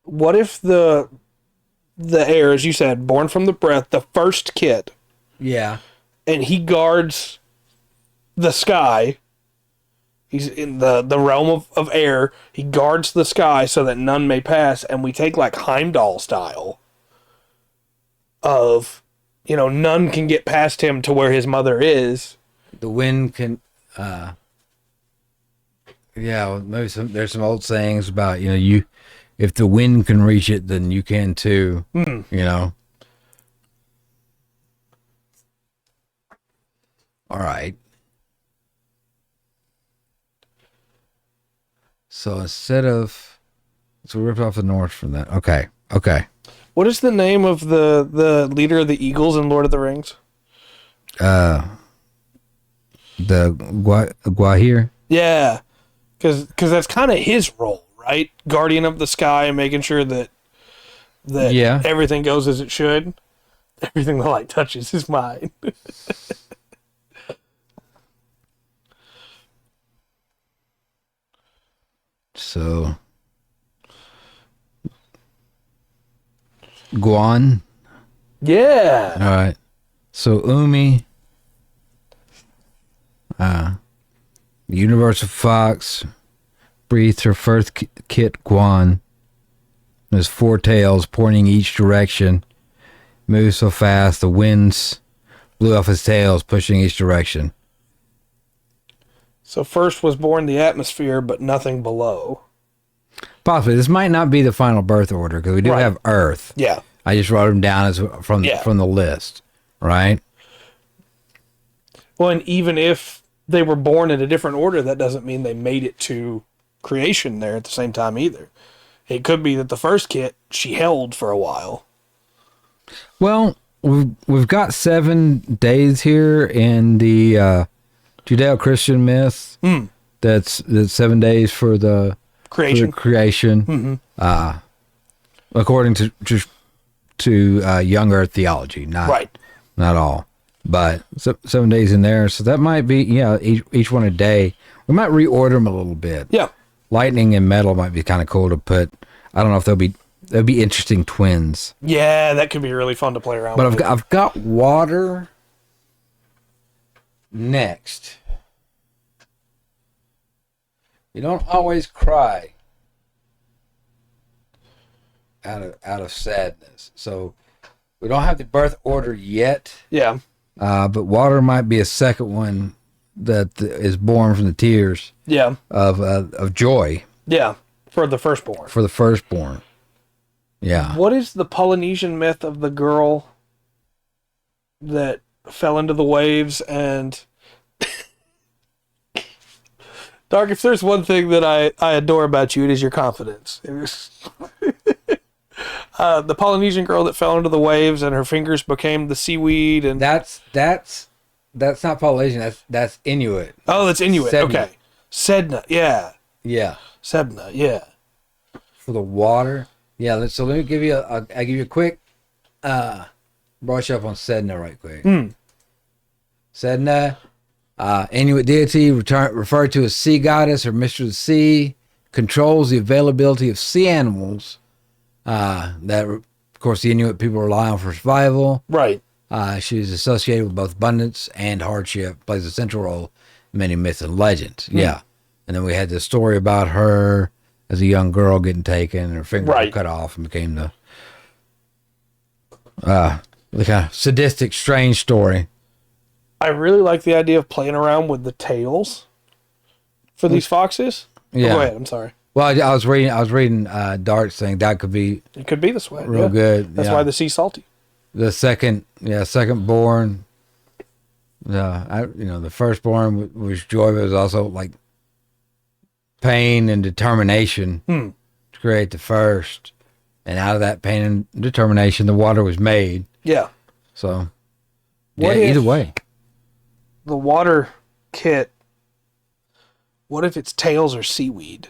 what if the air, as you said, born from the breath, the first kid. Yeah. And he guards the sky. He's in the realm of air. He guards the sky so that none may pass, and we take like Heimdall style of none can get past him to where his mother is. The wind can, maybe there's some old sayings about, if the wind can reach it, then you can too, All right. So we ripped off the North from that. Okay. What is the name of the leader of the Eagles in Lord of the Rings? The Gwahir? Yeah. Because that's kind of his role, right? Guardian of the sky, making sure that everything goes as it should. Everything the light touches is mine. So, Guan. Yeah. All right. So Umi, the Universal Fox, breathed her first kit Guan. There's 4 tails pointing each direction. Moved so fast, the winds blew off his tails, pushing each direction. So first was born the atmosphere, but nothing below. Possibly. This might not be the final birth order, because we do have Earth. Yeah. I just wrote them down as from the list, right? Well, and even if they were born in a different order, that doesn't mean they made it to creation there at the same time either. It could be that the first kit she held for a while. Well, we've got 7 days here in the Judeo-Christian myth. That's 7 days for the Creation. According to young Earth theology, not all, but 7 days in there. So that might be each one a day. We might reorder them a little bit. Yeah, lightning and metal might be kind of cool to put. I don't know if they'll be interesting twins. Yeah, that could be really fun to play around with. But I've got water next. You don't always cry out of sadness. So we don't have the birth order yet. Yeah. But water might be a second one that is born from the tears. Yeah. Of joy. Yeah. For the firstborn. For the firstborn. Yeah. What is the Polynesian myth of the girl that fell into the waves and Dark, if there's one thing that I adore about you, it is your confidence. The Polynesian girl that fell into the waves and her fingers became the seaweed, and that's not Polynesian. That's Inuit. Oh, that's Inuit. Sedna. Okay, Sedna. Yeah. Yeah. Sebna. Yeah. For the water. Yeah. So let me give you I'll give you a quick brush up on Sedna right quick. Sedna. Inuit deity referred to as sea goddess or mistress of the sea, controls the availability of sea animals that, of course, the Inuit people rely on for survival. Right. She is associated with both abundance and hardship, plays a central role in many myths and legends. Yeah. And then we had this story about her as a young girl getting taken and her fingers were cut off and became the kind of sadistic, strange story. I really like the idea of playing around with the tails for these foxes. Yeah. Oh, go ahead. I'm sorry. Well, I was reading Dart's thing. That could be It could be this way. real good. That's why the sea's salty. The second born. The firstborn was joy, but it was also like pain and determination to create the first. And out of that pain and determination, the water was made. Yeah. So, if either way. The water kit, what if its tails are seaweed?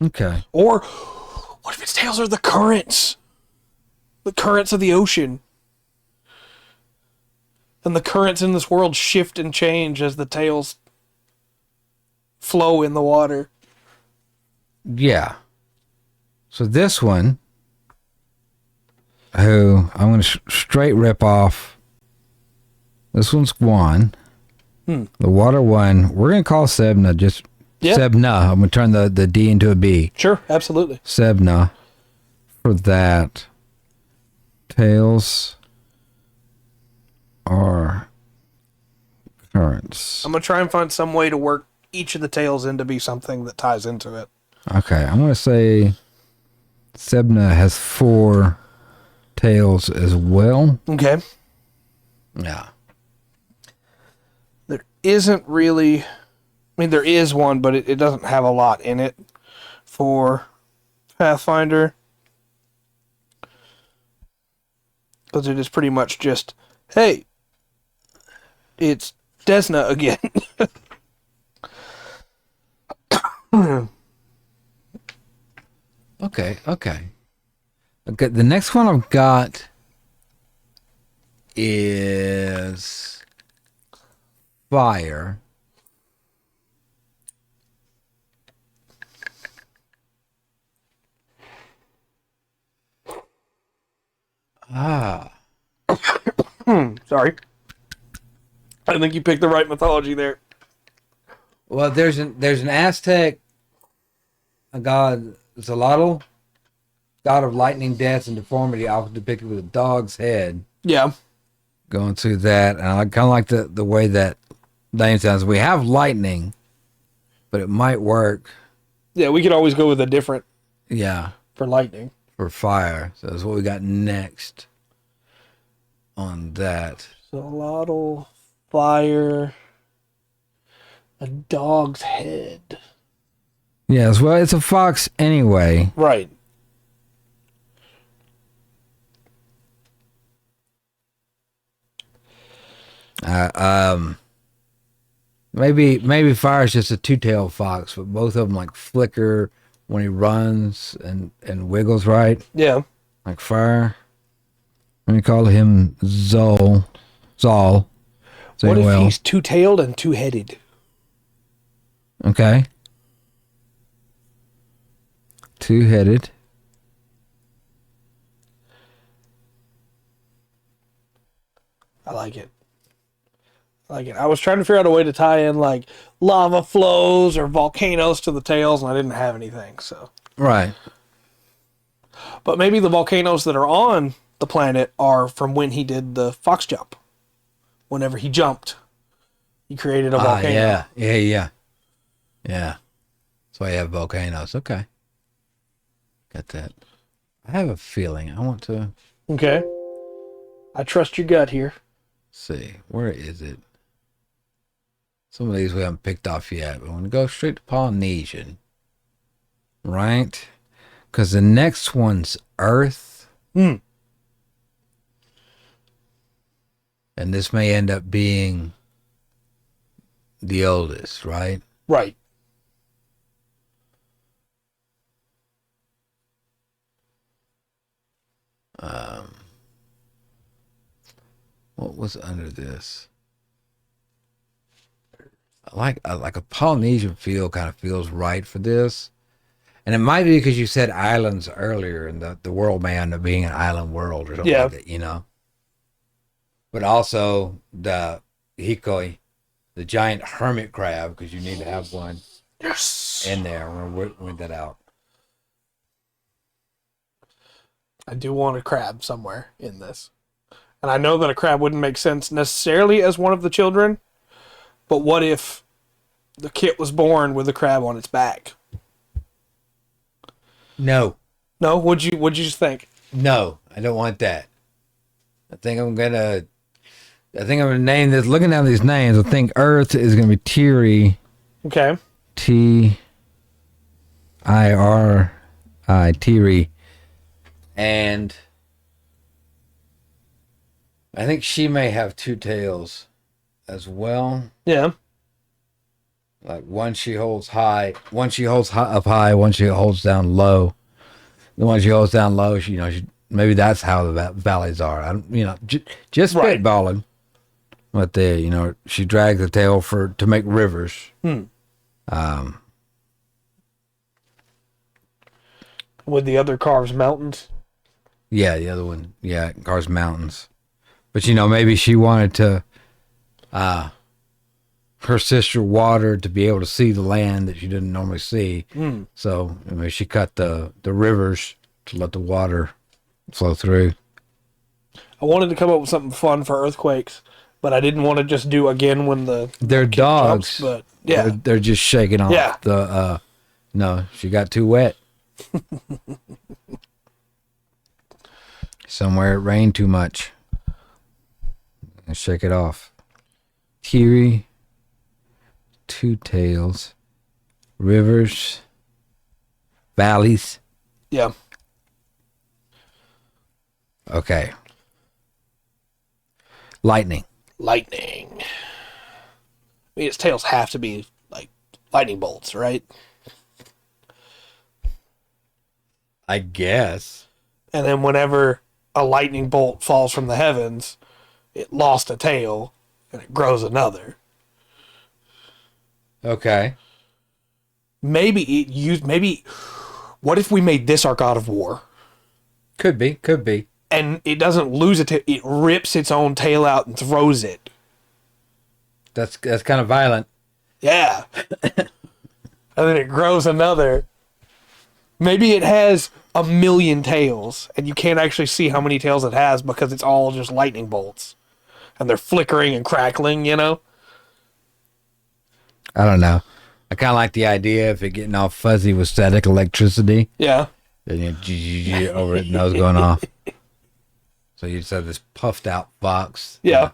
Okay. Or what if its tails are the currents? The currents of the ocean. And the currents in this world shift and change as the tails flow in the water. Yeah. So this one, who I'm going to straight rip off. This one's Guan. The water one, we're going to call Sebna just Sebna. I'm going to turn the D into a B. Sure, absolutely. Sebna for that. Tails are currents. I'm going to try and find some way to work each of the tails in to be something that ties into it. Okay, I'm going to say Sebna has 4 tails as well. Okay. Yeah. There isn't really... I mean, there is one, but it doesn't have a lot in it for Pathfinder. Because it is pretty much just, hey, it's Desna again. Okay. The next one I've got is fire. Sorry. I think you picked the right mythology there. Well, there's an Aztec, a god, Xolotl, god of lightning, death, and deformity, often depicted with a dog's head. Yeah. Going through that, and I kind of like the way that name sounds. We have lightning, but it might work. Yeah, we could always go with a different. Yeah. For lightning. For fire. So that's what we got next on that. Xolotl, fire, a dog's head. Yes, well, it's a fox anyway. Right. Maybe fire is just a two-tailed fox, but both of them like flicker when he runs and wiggles, right? Yeah. Like fire. Let me call him Zol. Zol. What if Well. he's two-tailed and two-headed? Okay. Two-headed. I like it. I was trying to figure out a way to tie in like lava flows or volcanoes to the tails, and I didn't have anything. So, Right. but maybe the volcanoes that are on the planet are from when he did the fox jump. Whenever he jumped, he created a volcano. Yeah. That's why you have volcanoes. Okay. Got that. I have a feeling I want to Okay. I trust your gut here. see. Where is it? Some of these we haven't picked off yet. But we're going to go straight to Polynesian. Right? Because the next one's Earth. Hmm. And this may end up being the oldest, right? Right. What was under this? I like a Polynesian feel kind of feels right for this. And it might be because you said islands earlier and the world may end up being an island world or something like that, you know? But also the hikoi, the giant hermit crab, because you need to have one in there. We're going to point that out. I do want a crab somewhere in this. And I know that a crab wouldn't make sense necessarily as one of the children, but what if the kit was born with a crab on its back? No. No? What'd you just think? No, I don't want that. I think I'm gonna name this. Looking down these names, I think Earth is gonna be Tiri. Okay. Tiri. Tiri. And I think she may have two tails as well. Yeah. Like one she holds high, one she holds up high, one she holds down low. The one she holds down low, maybe that's how the valleys are. I don't, just Right. spitballing. But she drags the tail to make rivers. With the other carves mountains. Yeah, the other one, it carves mountains. But maybe she wanted to, her sister Water to be able to see the land that she didn't normally see. So maybe she cut the rivers to let the water flow through. I wanted to come up with something fun for earthquakes, but I didn't want to just do again when They're dogs, jumps, but yeah. they're just shaking off Yeah. no, she got too wet. Somewhere it rained too much. And shake it off. Tiri, two tails, rivers, valleys. Yeah. Okay. Lightning. I mean, its tails have to be like lightning bolts, right? I guess. And then whenever a lightning bolt falls from the heavens, it lost a tail and it grows another. Okay. Maybe what if we made this our god of war? Could be. And it doesn't lose it, it rips its own tail out and throws it. That's kind of violent. Yeah. And then it grows another. Maybe it has 1,000,000 tails, and you can't actually see how many tails it has because it's all just lightning bolts. And they're flickering and crackling, I don't know. I kind of like the idea of it getting all fuzzy with static electricity. Yeah. Then over it, nose going off. So you just have this puffed out fox. Yeah.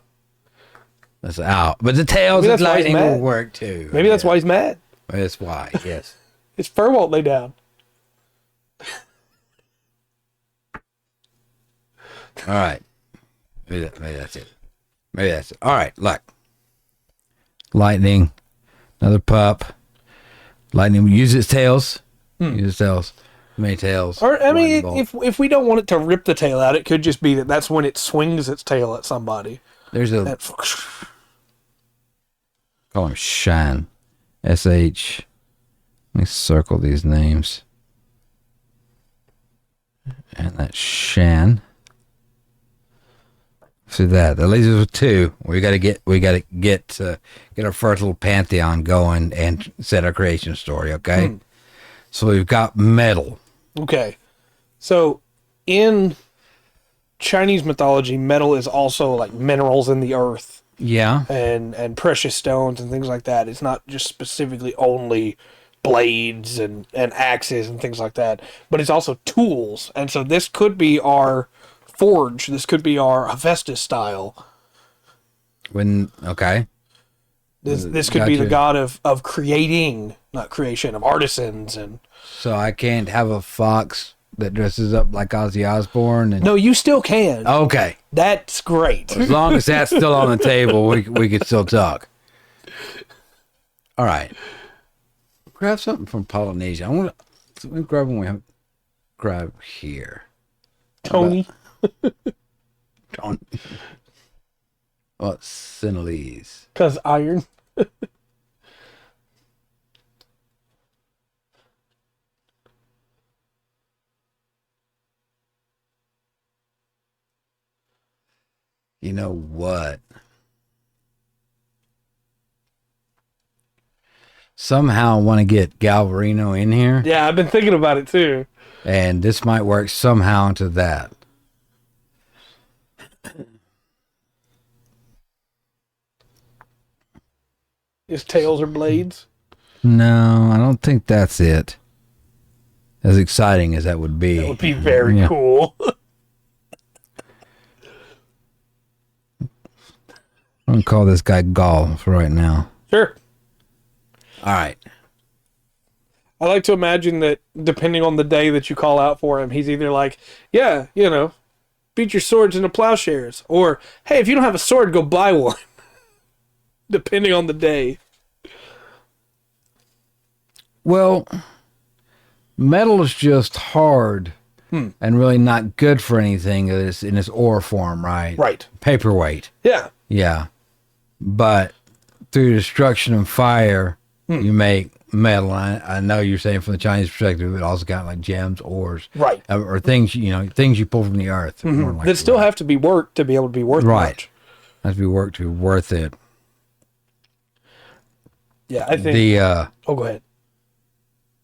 That's out. But the tails Maybe of that's why he's lightning will mad. work too. Maybe that's why he's mad. That's why, yes. His fur won't lay down. All right. Maybe that's it. Maybe that's it. All right, look. Lightning, another pup. Lightning use its tails. Use its tails. Many tails. Or I mean, if we don't want it to rip the tail out, it could just be that's when it swings its tail at somebody. There's a call him Shine. SH. Let me circle these names. And that's Shan. See that leaves us with 2. We gotta get our first little pantheon going and set our creation story. Okay. So we've got metal. Okay. So in Chinese mythology, metal is also like minerals in the earth. Yeah. And precious stones and things like that. It's not just specifically only blades and axes and things like that, but it's also tools. And so this could be our forge. This could be our Hephaestus style. Okay. This could be the god of creating, not creation, of artisans. And so I can't have a fox that dresses up like Ozzy Osbourne. And... No, you still can. Okay. That's great. As long as that's still on the table, we could still talk. All right. Grab something from Polynesia. I want to grab one we have. Grab here. Tony. Tony. What's Sinhalese? Because iron. You know what? Somehow I want to get Galvarino in here. Yeah, I've been thinking about it too. And this might work somehow into that. His tails are blades? No, I don't think that's it. As exciting as that would be. That would be very cool. I'm going to call this guy Gaul for right now. Sure. All right. I like to imagine that depending on the day that you call out for him, he's either like, yeah, beat your swords into plowshares. Or, hey, if you don't have a sword, go buy one. Depending on the day. Well, metal is just hard and really not good for anything in its ore form, right? Right. Paperweight. Yeah. Yeah. But through destruction and fire, you make metal. I know you're saying from the Chinese perspective, it also got like gems, ores, right, or things things you pull from the earth. That still have to be worked to be able to be worth much. Has to be worked to be worth it. Yeah, I think go ahead.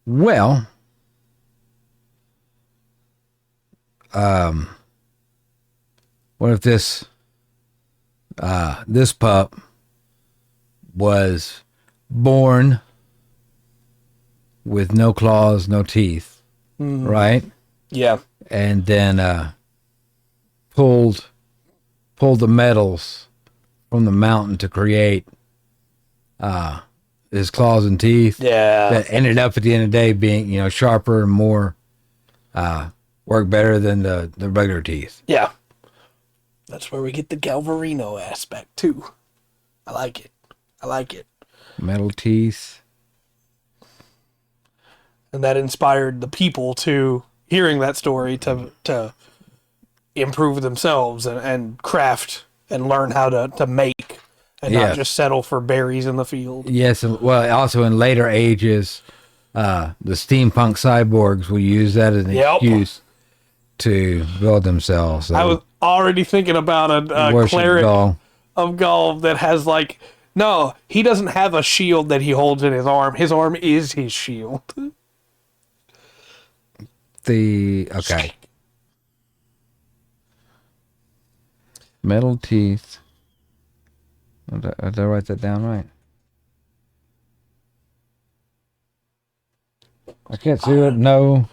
Well, what if this pup was born with no claws, no teeth, right? Yeah. And then pulled the metals from the mountain to create his claws and teeth. Yeah. That ended up at the end of the day being, sharper and more work better than the regular teeth. Yeah. That's where we get the Galvarino aspect too. I like it. Metal teeth. And that inspired the people to hearing that story to improve themselves and craft and learn how to make and not just settle for berries in the field. Yes, well, also in later ages, the steampunk cyborgs will use that as an excuse to build themselves. So I was already thinking about a cleric of Gaul that has no, he doesn't have a shield that he holds in his arm. His arm is his shield. Okay. Metal teeth. Did I write that down right? I can't see it. No,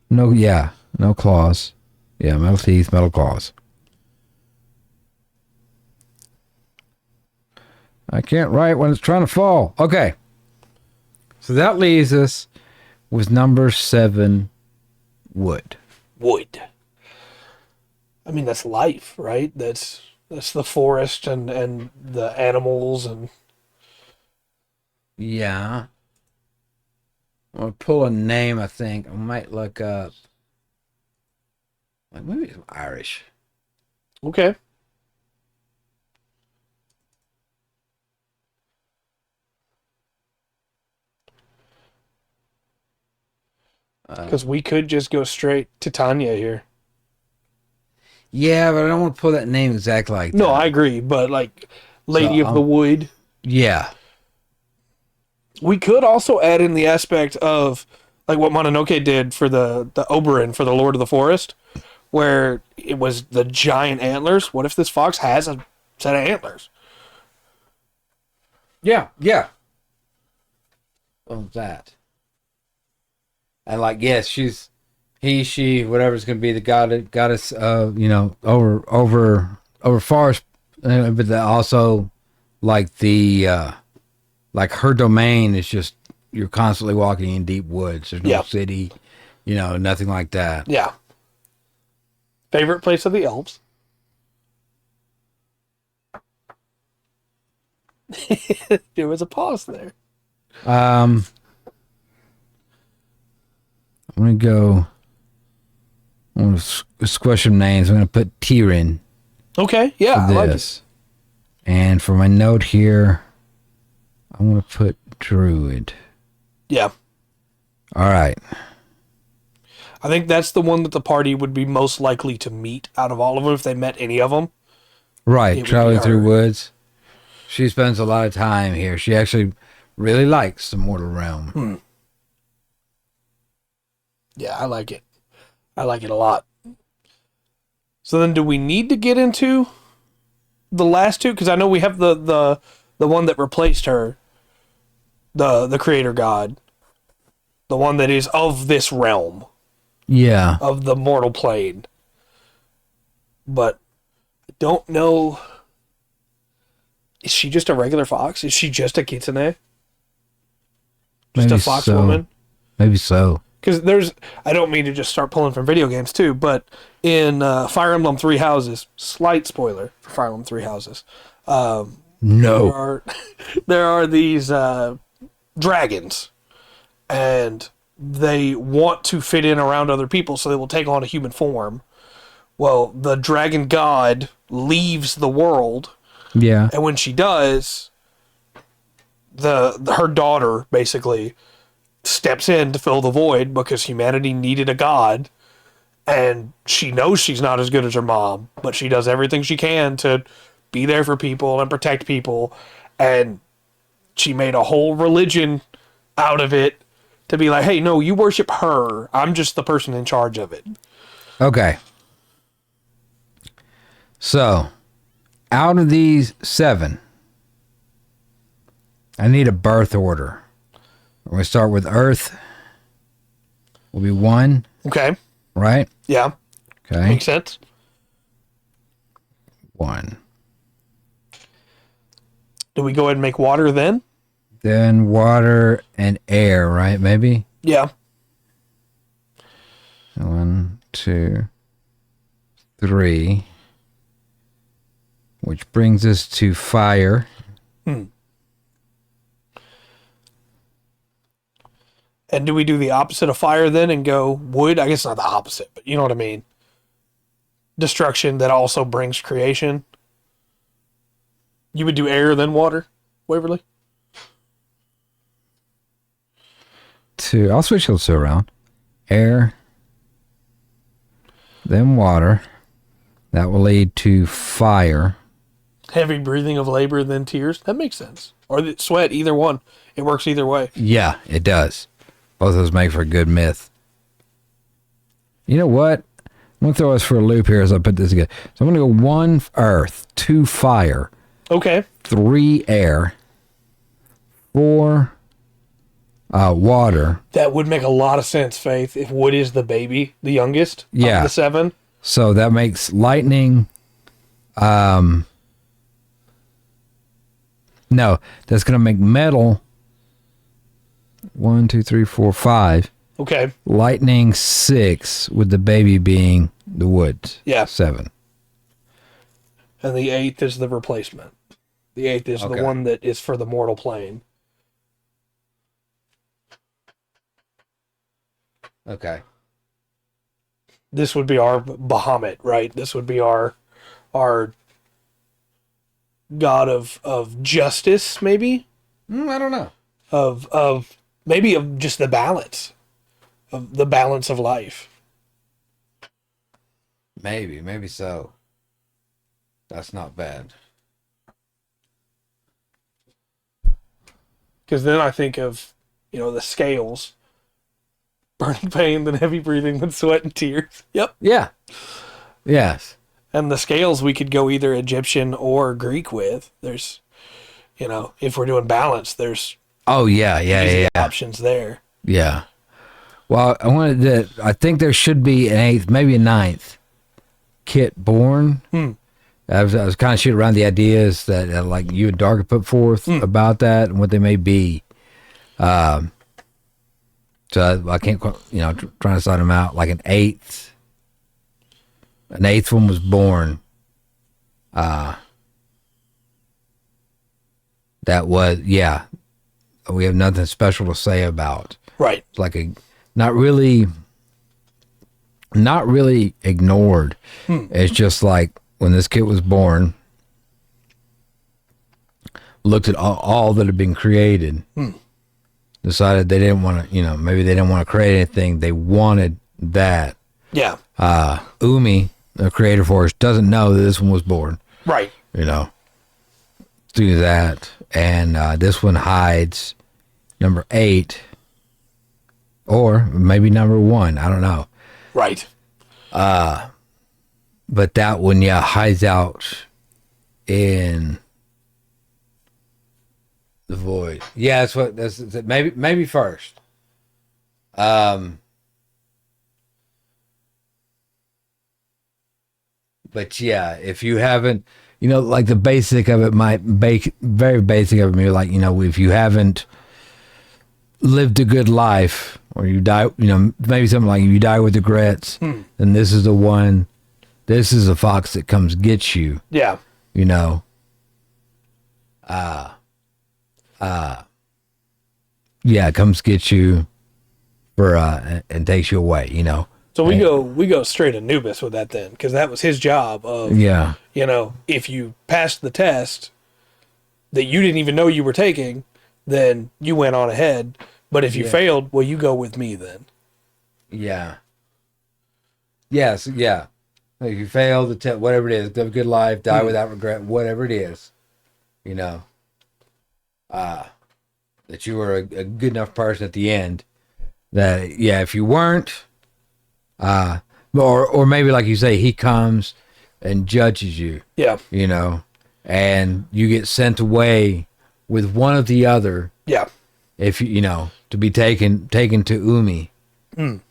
no claws. Yeah, metal teeth, metal claws. I can't write when it's trying to fall. Okay. So that leaves us with number 7, wood. Wood. I mean, that's life, right? That's That's the forest and the animals and. Yeah. I'm gonna pull a name. I think I might look up. Like maybe it's Irish. Okay. Because we could just go straight to Tanya here. Yeah, but I don't want to pull that name exactly like that. No, I agree, but like Lady of the Wood. Yeah. We could also add in the aspect of like what Mononoke did for the Oberyn for the Lord of the Forest, where it was the giant antlers. What if this fox has a set of antlers? Yeah. Yeah. Of that. And like, yes, she's she, whatever's going to be the goddess, over forest, but also like like her domain is just you're constantly walking in deep woods. There's no city, nothing like that. Yeah. Favorite place of the elves? There was a pause there. I'm gonna go. I'm gonna squish some names. I'm gonna put Tyrion. Okay, yeah, I like it. And for my note here, I'm gonna put Druid. Yeah. All right. I think that's the one that the party would be most likely to meet out of all of them if they met any of them. Right, traveling through woods. She spends a lot of time here. She actually really likes the mortal realm. Yeah, I like it. I like it a lot. So then do we need to get into the last two? Because I know we have the one that replaced her, the creator god. The one that is of this realm. Yeah. Of the mortal plane. But I don't know. Is she just a regular fox? Is she just a kitsune? Just a fox woman? Maybe so. Because I don't mean to just start pulling from video games too, but in Fire Emblem Three Houses, slight spoiler for Fire Emblem Three Houses. No. There are these dragons, and they want to fit in around other people, so they will take on a human form. Well, the dragon god leaves the world. Yeah. And when she does, her daughter basically steps in to fill the void because humanity needed a god, and she knows she's not as good as her mom, but she does everything she can to be there for people and protect people, and she made a whole religion out of it to be like, hey, no, you worship her. I'm just the person in charge of it. Okay. So, out of these 7, I need a birth order. We're going to start with Earth. Will be 1. Okay. Right? Yeah. Okay. Makes sense. 1. Do we go ahead and make water then? Then water and air, right? Maybe? Yeah. 1, 2, 3. Which brings us to fire. And do we do the opposite of fire then and go wood? I guess not the opposite, but you know what I mean. Destruction that also brings creation. You would do air then water, Waverly? 2. I'll switch those 2 around. Air. Then water. That will lead to fire. Heavy breathing of labor then tears. That makes sense. Or the sweat, either one. It works either way. Yeah, it does. Both of those make for a good myth. You know what? I'm going to throw us for a loop here as I put this together. So I'm going to go 1 earth, 2 fire. Okay. 3 air. 4 water. That would make a lot of sense, Faith, if wood is the baby, the youngest of the 7. So that makes lightning. No, that's going to make metal. 1, 2, 3, 4, 5. Okay. Lightning 6, with the baby being the wood. Yeah. 7. and the 8th is the replacement. The 8th is the one that is for the mortal plane. Okay. This would be our Bahamut, right? This would be our god of justice, maybe? I don't know. Of maybe of just the balance. Of the balance of life. Maybe so. That's not bad. Because then I think of, the scales. Burning pain, then heavy breathing, then sweat and tears. Yep. Yeah. Yes. And the scales we could go either Egyptian or Greek with. There's, if we're doing balance, there's options there. Yeah. Well, I think there should be an 8th, maybe a 9th kit born. I was kind of shooting around the ideas that like you and Dark put forth about that and what they may be. So I can't, trying to sort them out. Like an 8th one was born. That was, we have nothing special to say about. Right. It's like not really ignored. It's just like when this kid was born, looked at all that had been created, decided they didn't want to, maybe they didn't want to create anything. They wanted that. Yeah. Umi, the creator force, doesn't know that this one was born. Right. Do that. And this one hides number 8 or maybe number 1. I don't know. Right. But that one, hides out in the void. Yeah, that's maybe first. But if you haven't, like the basic of it very basic of it, maybe like, if you haven't lived a good life or you die, maybe something like you die with regrets, then this is the one, this is a fox that comes get you. Yeah. Comes get you for and takes you away, So we go straight Anubis with that then, because that was his job of if you passed the test that you didn't even know you were taking, then you went on ahead. But if you failed, well, you go with me then. Yeah. Yes, yeah. If you fail the test, whatever it is, live a good life, die without regret, whatever it is, that you were a good enough person at the end. That if you weren't, or maybe like you say, he comes and judges you. Yeah. And you get sent away with one or the other. Yeah. If to be taken to Umi. And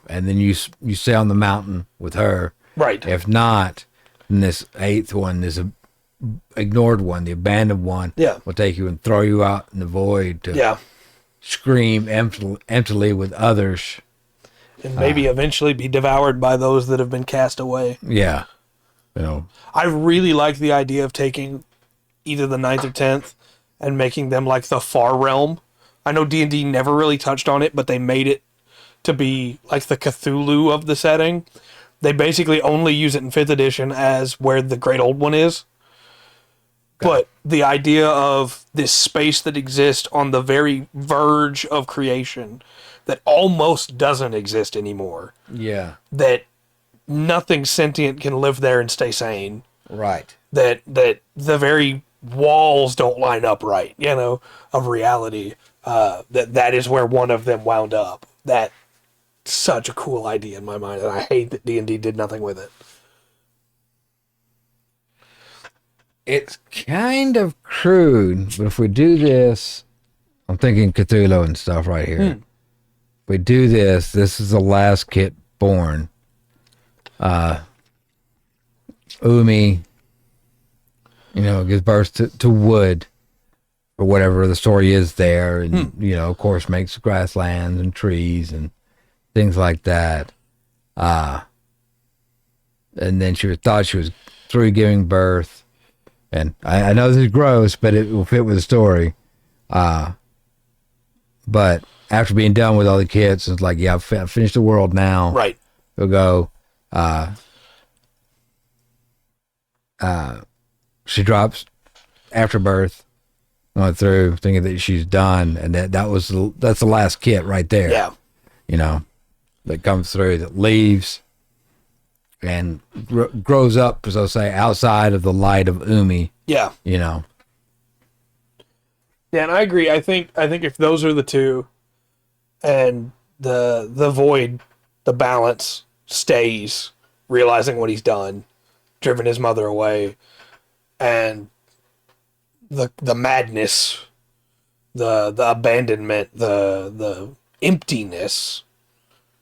then you stay on the mountain with her. Right. If not, then this 8th one, this ignored one, the abandoned one, will take you and throw you out in the void to scream emptily with others. And maybe eventually be devoured by those that have been cast away. Yeah. I really like the idea of taking either the 9th or 10th and making them like the far realm. I know D&D never really touched on it, but they made it to be like the Cthulhu of the setting. They basically only use it in 5th edition as where the Great Old One is. But the idea of this space that exists on the very verge of creation that almost doesn't exist anymore. Yeah. That nothing sentient can live there and stay sane. Right. That the very walls don't line up right, of reality. That is where one of them wound up. That's such a cool idea in my mind, and I hate that D&D did nothing with it. It's kind of crude, but if we do this, I'm thinking Cthulhu and stuff right here. If we do this is the last kit born. Umi, gives birth to wood, or whatever the story is there, and, of course, makes grasslands and trees and things like that. And then she thought she was through giving birth. And I know this is gross, but it will fit with the story. But after being done with all the kids, it's like, yeah, I've finished the world now. Right. We'll go. She drops after birth, going through, thinking that she's done, and that's the last kid right there. Yeah. You know, that comes through, that leaves, and grows up, as I say, outside of the light of Umi. Yeah. You know. Yeah, and I agree. I think if those are the two, and the void, the balance stays, realizing what he's done, driven his mother away, and the madness, the abandonment, the emptiness.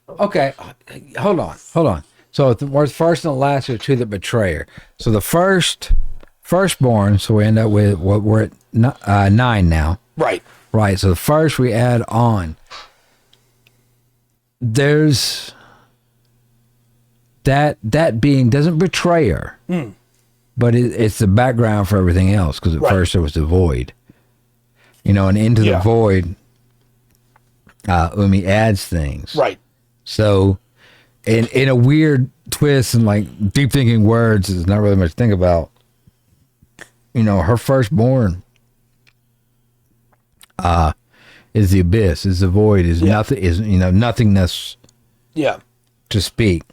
Okay, hold on. So the first and the last are two that betray her. So the firstborn, so we end up with what we're at 9 now. Right. Right. So the first we add on. There's that being doesn't betray her, but it's the background for everything else. Because at first there was the void, you know, and into the void, Umi adds things. Right. So, in a weird twist and like deep thinking words, there's not really much to think about. You know, her firstborn is the abyss, is the void, is nothing, is, you know, nothingness. Yeah. To speak.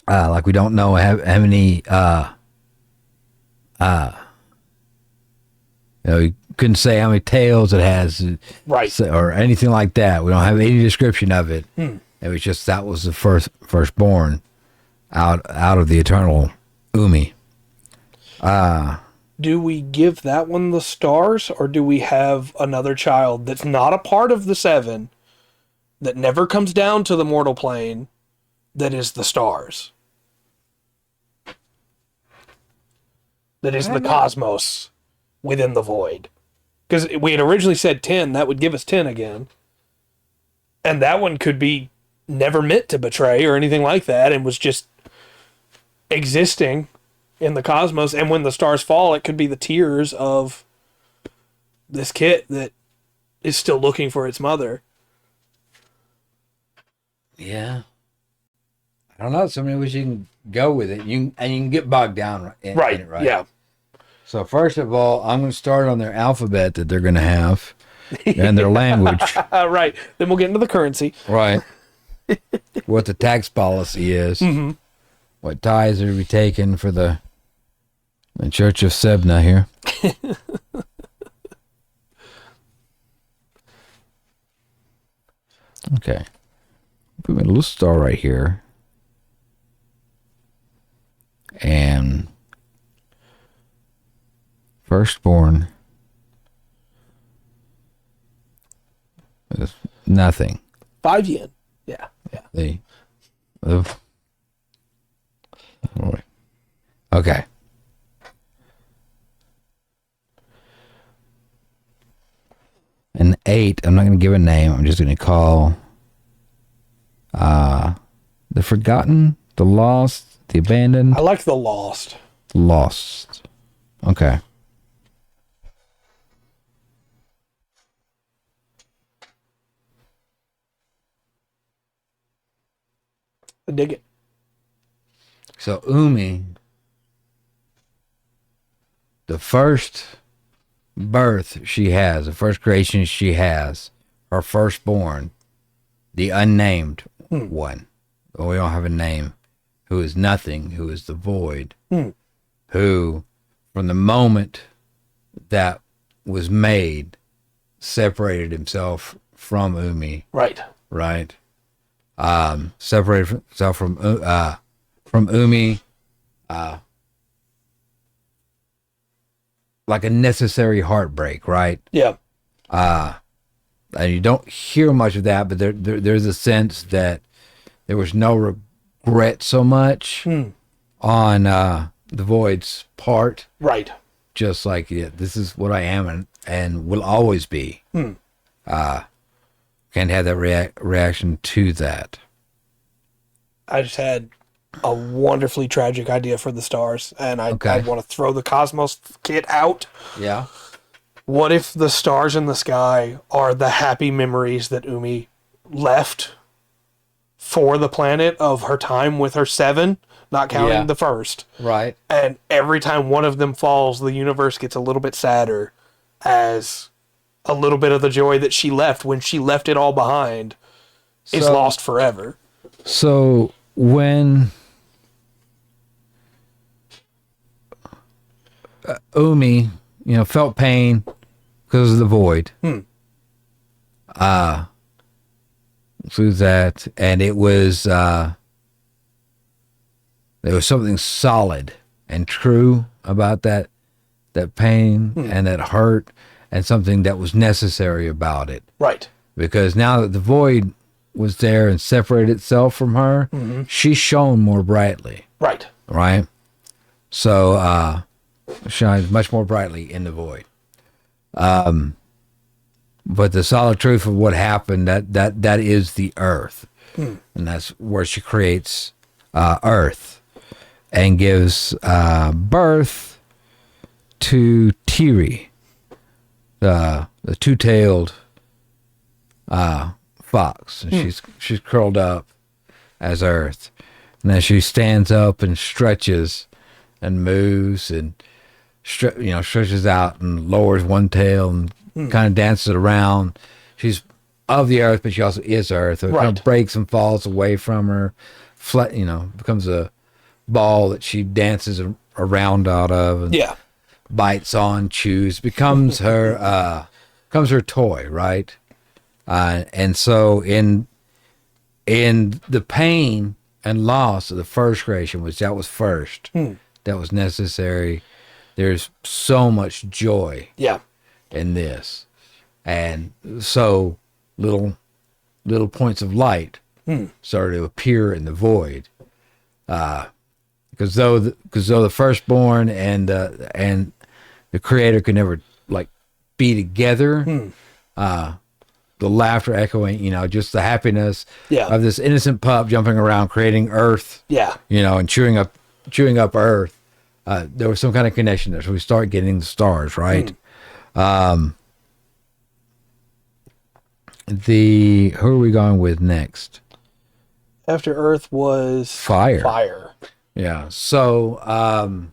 Like we don't know how many. You know, you couldn't say how many tails it has, right, or anything like that. We don't have any description of it. It was just that was the firstborn out of the eternal Umi. Do we give that one the stars, or do we have another child that's not a part of the 7, that never comes down to the mortal plane, that is the stars? That is the cosmos within the void. Because we had originally said 10, that would give us 10 again. And that one could be never meant to betray or anything like that, and was just existing in the cosmos. And when the stars fall, it could be the tears of this kit that is still looking for its mother. Yeah. I don't know. So many ways you can go with it. You can get bogged down in it, right? Yeah. So first of all, I'm going to start on their alphabet that they're going to have and their language. Right. Then we'll get into the currency. Right. What the tax policy is. Mm-hmm. What ties are to be taken for the Church of Sebna here. Okay. Put a little star right here. And firstborn is nothing. 5 yen. Yeah. Okay. An 8, I'm not going to give a name. I'm just going to call the forgotten, the lost, the abandoned. I like the lost. Lost. Okay. I dig it. So Umi, the first birth she has, the first creation she has, her firstborn, the unnamed one. We don't have a name. Who is nothing, who is the void, who, from the moment that was made, separated himself from Umi. Right. Right. Separated himself from Umi, like a necessary heartbreak, right? Yeah. And you don't hear much of that, but there's a sense that there was no regret so much on the void's part. Right. Just like, yeah, this is what I am and will always be. Can't have that reaction to that. I just had a wonderfully tragic idea for the stars, and I'd want to throw the Cosmos kit out. Yeah. What if the stars in the sky are the happy memories that Umi left for the planet of her time with her 7, not counting the first. Right. And every time one of them falls, the universe gets a little bit sadder, as a little bit of the joy that she left when she left it all behind is lost forever. So when Umi, felt pain because of the void. Through that, and it was there was something solid and true about that pain and that hurt, and something that was necessary about it. Right. Because now that the void was there and separated itself from her, she shone more brightly. Right. Right. So shines much more brightly in the void. But the solid truth of what happened, that is the earth. And that's where she creates earth and gives birth to Tiri, the two-tailed fox. And she's curled up as earth. And then she stands up and stretches and moves and stretches out and lowers one tail and kind of dances around. She's of the earth, but she also is earth. So it kind of breaks and falls away from her. Becomes a ball that she dances around out of. And bites on, chews. Becomes her toy, right? And so in the pain and loss of the first creation, that was first. That was necessary. There's so much joy. Yeah. In this, and so little points of light started to appear in the void, because though the firstborn and the creator could never be together, the laughter echoing, just the happiness of this innocent pup jumping around creating earth, and chewing up earth. There was some kind of connection there, so we start getting the stars, right? Who are we going with next? After Earth was fire. Yeah. So how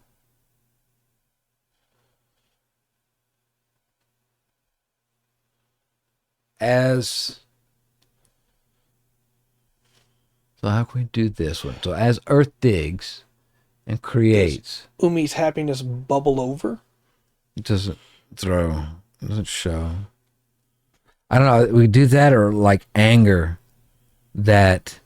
can we do this one? So as Earth digs and creates, Umi's happiness bubble over? It doesn't show. I don't know. We do that, or anger that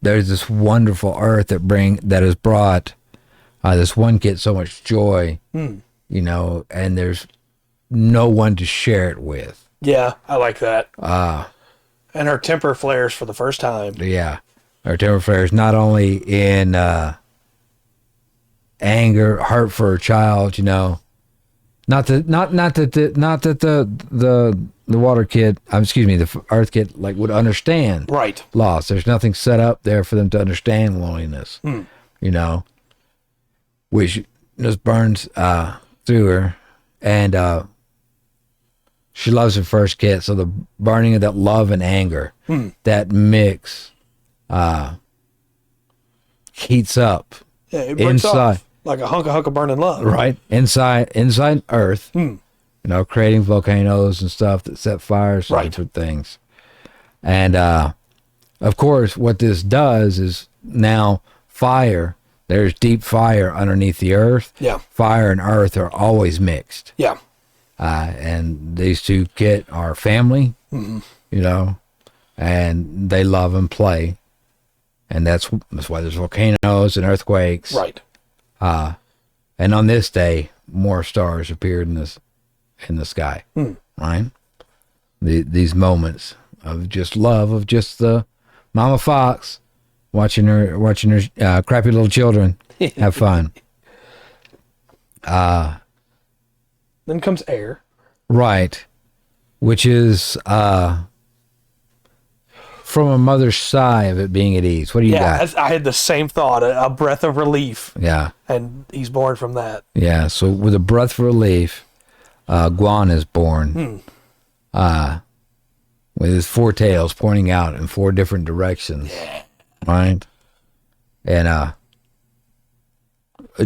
there's this wonderful earth that has brought this one kid so much joy, and there's no one to share it with. Yeah, I like that. And her temper flares for the first time. Yeah, her temper flares not only in anger, hurt for her child, not that the water kid, the earth kid, would understand loss. There's nothing set up there for them to understand loneliness, which just burns through her, and she loves her first kid. So the burning of that love and anger, that mix, heats up it breaks off like a hunk of burning love. Right. Inside Earth, creating volcanoes and stuff that set fires to things. And, of course, what this does is now fire, there's deep fire underneath the earth. Yeah. Fire and earth are always mixed. Yeah. And these two kit are family, and they love and play. And that's why there's volcanoes and earthquakes. Right. And on this day, more stars appeared in the sky. Right? These moments of just love, of just the mama fox watching her crappy little children have fun. Then comes air. Right. Which is from a mother's sigh of it being at ease. What do you got? I had the same thought, a breath of relief. Yeah. And he's born from that. Yeah, so with a breath of relief, Guan is born. With his 4 tails pointing out in 4 different directions. Yeah. Right? And a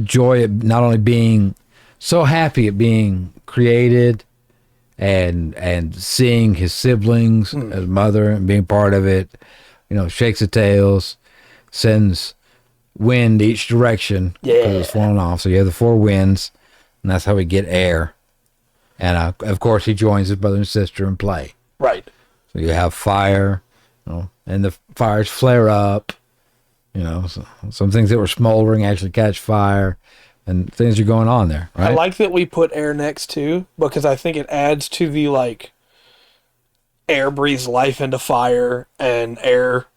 joy at not only being so happy at being created and seeing his siblings, his mother, and being part of it, shakes the tails, sends wind each direction because it's falling off. So you have the 4 winds, and that's how we get air. And of course, he joins his brother and sister and play. Right. So you have fire, and the fires flare up. So some things that were smoldering actually catch fire, and things are going on there. Right? I like that we put air next to, because I think it adds to the air breathes life into fire, and air,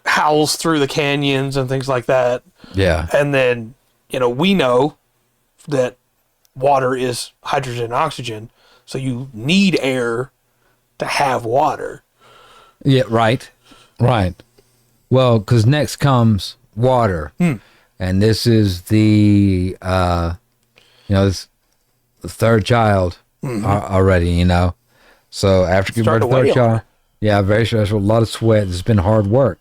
howls through the canyons and things like that. Yeah. And then, we know that water is hydrogen and oxygen, so you need air to have water. Yeah, right. Well, because next comes water. And this is the, this the 3rd child already, So after giving birth to the 3rd child, yeah, very stressful, a lot of sweat. It's been hard work.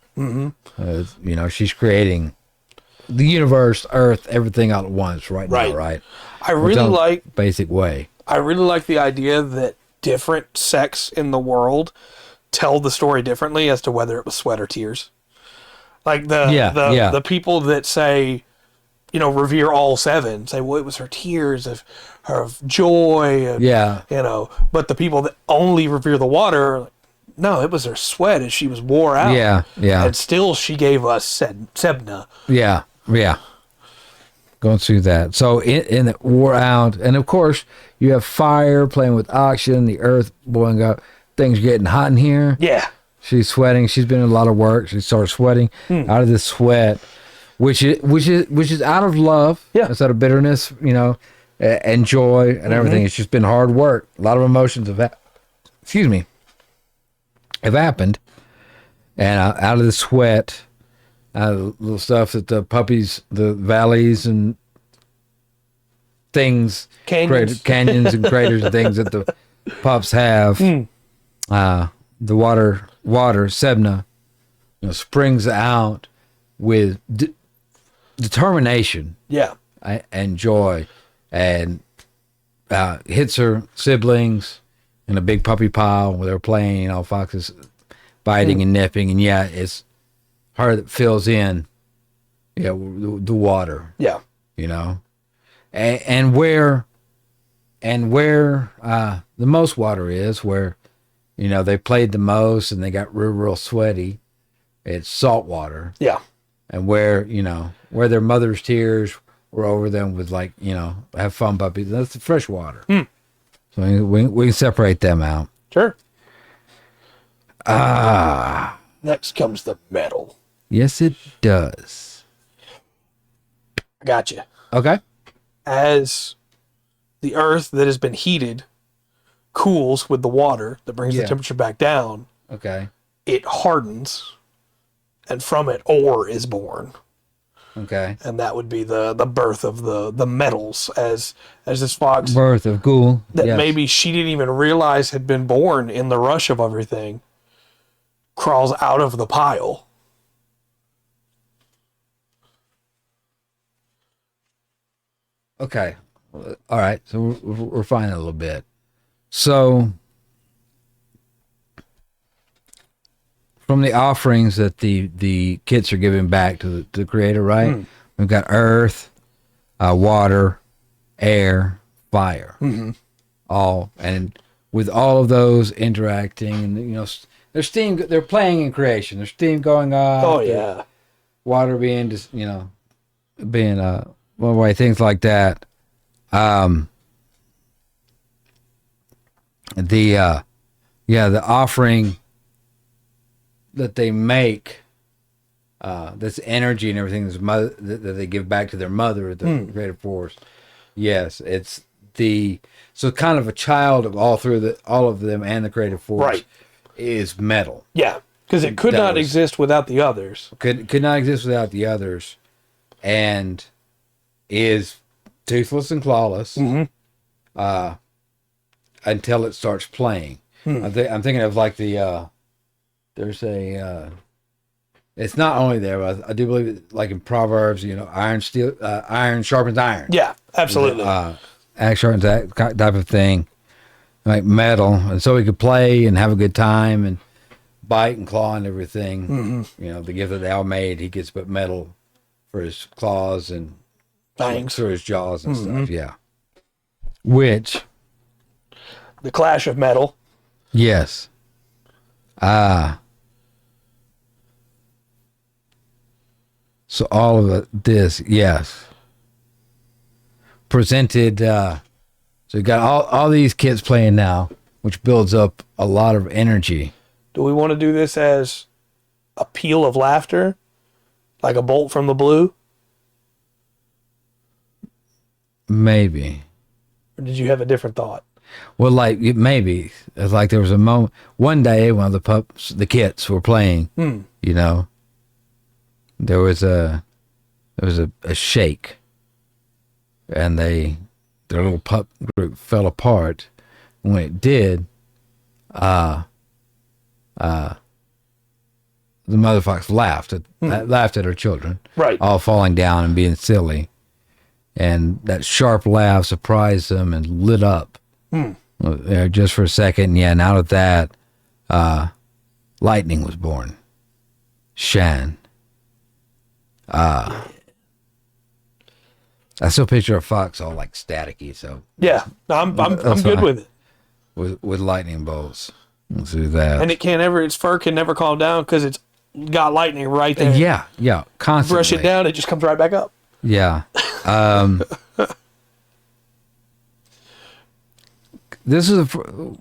She's creating the universe, Earth, everything all at once now, right? I really like basic way. I really like the idea that different sects in the world tell the story differently as to whether it was sweat or tears. Like the people that say, revere all 7, say, well, it was her tears of joy. And, but the people that only revere the water, no, it was her sweat as she was wore out. Yeah. And still she gave us Sebna. Yeah. Going through that. So in it wore out. And of course, you have fire playing with oxygen, the earth boiling up. Things getting hot in here. Yeah. She's sweating. She's been in a lot of work. She starts sweating out of this sweat, which is out of love. Yeah. It's out of bitterness, and joy and everything. It's just been hard work. A lot of emotions have happened. And out of the sweat, little stuff that the puppies, the valleys and things, canyons and craters and things that the pups have, the water, Sebna, springs out with determination, and joy, and hits her siblings in a big puppy pile where they're playing. Foxes biting and nipping, and it's her that fills in, the water. Yeah. And where the most water is, where they played the most and they got real sweaty, it's salt water. Yeah. And where their mother's tears were over them with have fun puppies, that's the fresh water. So we can separate them out. Sure. Next comes the metal. Yes, it does. I got you. Okay. As the earth that has been heated cools with the water that brings the temperature back down, okay, it hardens, and from it ore is born. Okay. And that would be the birth of the metals, as this fox birth of ghoul that maybe she didn't even realize had been born in the rush of everything, crawls out of the pile. Okay. All right. So we're fine a little bit. So from the offerings that the kids are giving back to the Creator, right? We've got earth, water, air, fire, all, and with all of those interacting, and there's steam. They're playing in creation. There's steam going on. Oh yeah. Water being just being one way, things like that. The offering that they make, that's energy and everything that they give back to their mother, the creative force. Yes, it's so kind of a child of all of them and the creative force, right, is metal. Yeah. Because it could not exist without the others. Could not exist without the others, and is toothless and clawless until it starts playing. I'm thinking of like the there's a it's not only there, but I do believe it, like in Proverbs, iron sharpens iron. Yeah, absolutely. Axe sharpens that type of thing, like metal, and so he could play and have a good time and bite and claw and everything. The gift that they all made, he gets but metal for his claws and fangs through his jaws and stuff. Yeah, which the clash of metal. Yes. So all of this, yes. Presented, so you got all these kids playing now, which builds up a lot of energy. Do we want to do this as a peal of laughter? Like a bolt from the blue? Maybe. Or did you have a different thought? Well, like, maybe. It's like there was a moment, one day when the kids were playing, there was a shake, and their little pup group fell apart. When it did, the mother fox laughed at her children, right? All falling down and being silly, and that sharp laugh surprised them and lit up, just for a second. Yeah, and out of that, lightning was born. Shan. I still picture a fox all like staticky. So yeah, I'm good with it. With lightning bolts. Let's do that. And its fur can never calm down because it's got lightning right there. Yeah, constantly. Brush it down, it just comes right back up. Yeah. We're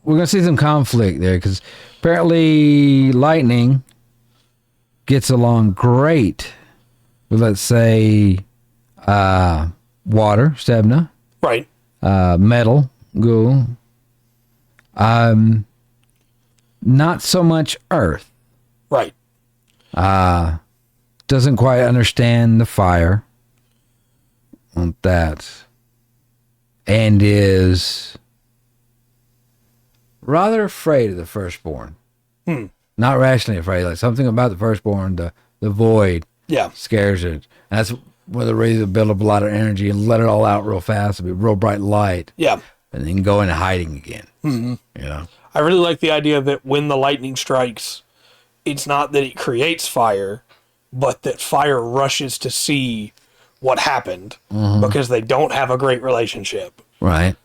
gonna see some conflict there because apparently lightning gets along great with, let's say, water, Stebna. Right. Metal, Ghoul. Not so much earth. Right. Doesn't quite understand the fire on that. And is rather afraid of the firstborn. Not rationally afraid. Like something about the firstborn, the void, scares it. And that's one of the reasons to build up a lot of energy and let it all out real fast. It'll be real bright light. Yeah. And then go into hiding again. I really like the idea that when the lightning strikes, it's not that it creates fire, but that fire rushes to see what happened because they don't have a great relationship. Right.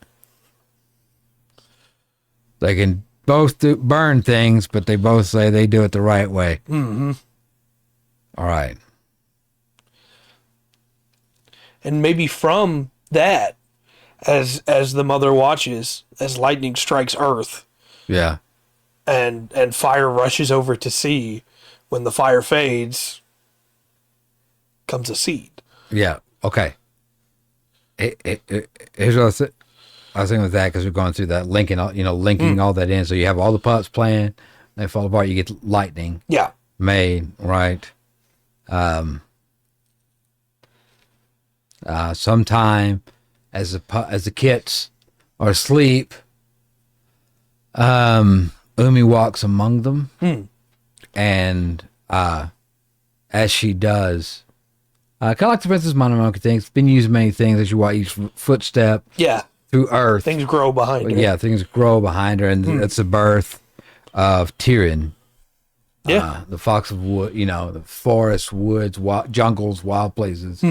They can both burn things, but they both say they do it the right way. All right. And maybe from that, as the mother watches, as lightning strikes Earth, and fire rushes over to sea, when the fire fades, comes a seed. Yeah. Okay. Here's what I was thinking with that, because we're going through that linking all that in. So you have all the pups playing, they fall apart. You get lightning. Yeah. Made right. Sometime as the kits are asleep, Umi walks among them, and as she does, kind of like the Princess Mononoke thing, it's been used many things as you walk each footstep through earth. Things grow behind her. Yeah, things grow behind her, and that's the birth of Tyrion. Yeah. The fox of wood, the forests, woods, jungles, wild places,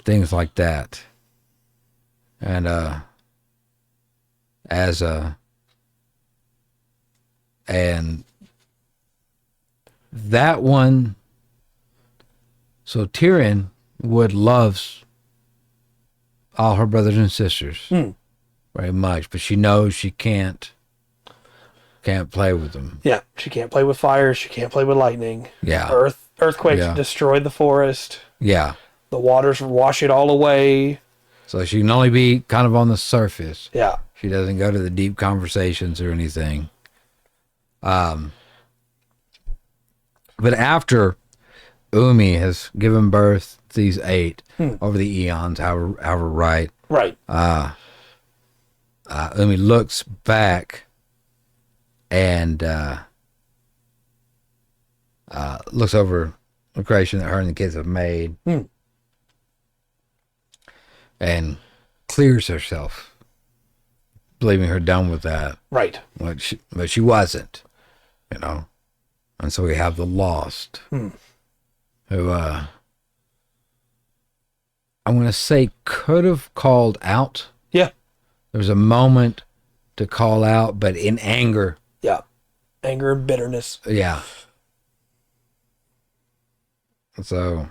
things like that. And and that one, so Tyrion loves all her brothers and sisters very much, but she knows she can't play with them. Yeah, she can't play with fire. She can't play with lightning. Yeah, earthquakes destroyed the forest. Yeah, the waters wash it all away. So she can only be kind of on the surface. Yeah, she doesn't go to the deep conversations or anything. But after Umi has given birth to these 8 over the eons, however right. Right. Umi looks back and looks over the creation that her and the kids have made and clears herself, believing her done with that. Right. But she wasn't, you know. And so we have the lost, who I'm going to say could have called out. Yeah. There was a moment to call out, but in anger. Yeah. Anger and bitterness. Yeah. So,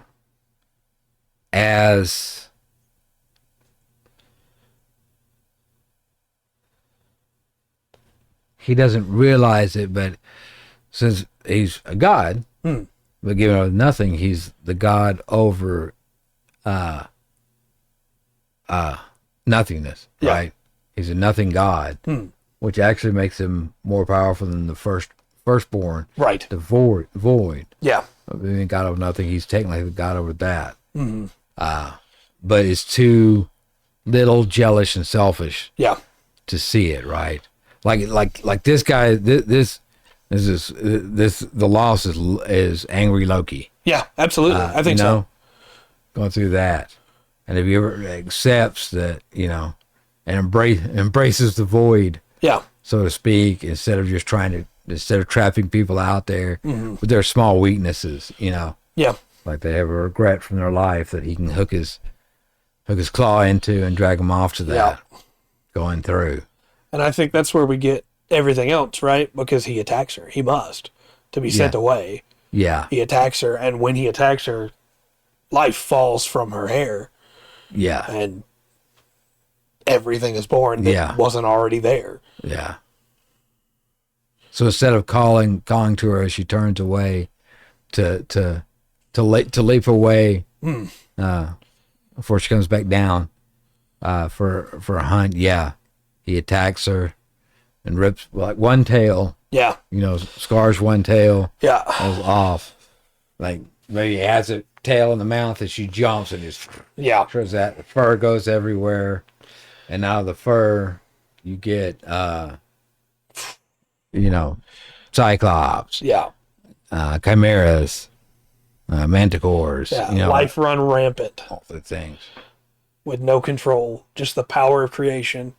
as he doesn't realize it, but since he's a god, but given over nothing, he's the god over nothingness, right? He's a nothing god, which actually makes him more powerful than the firstborn, right? The void. Yeah. Being god over nothing, he's technically the god over that. But is too little, jealous, and selfish. Yeah. To see it, right? Like this guy. This is the loss is angry Loki. Yeah, absolutely. I think so. Going through that, and if he ever accepts that, and embraces the void, so to speak, instead of trapping people out there with their small weaknesses, like they have a regret from their life that he can hook his claw into and drag them off to that, going through. And I think that's where we get everything else, right? Because he attacks her. He must, to be sent away. Yeah. He attacks her, and when he attacks her, life falls from her hair. Yeah. And everything is born that wasn't already there. Yeah. So instead of calling to her as she turns away to leap away before she comes back down for a hunt, he attacks her and rips like one tail. Yeah. Scars one tail. Yeah. Goes off. Like maybe he has a tail in the mouth as she jumps and just shows that. The fur goes everywhere. And out of the fur you get Cyclops. Yeah. Chimeras. Manticores. Yeah. Life run rampant. All the things. With no control. Just the power of creation.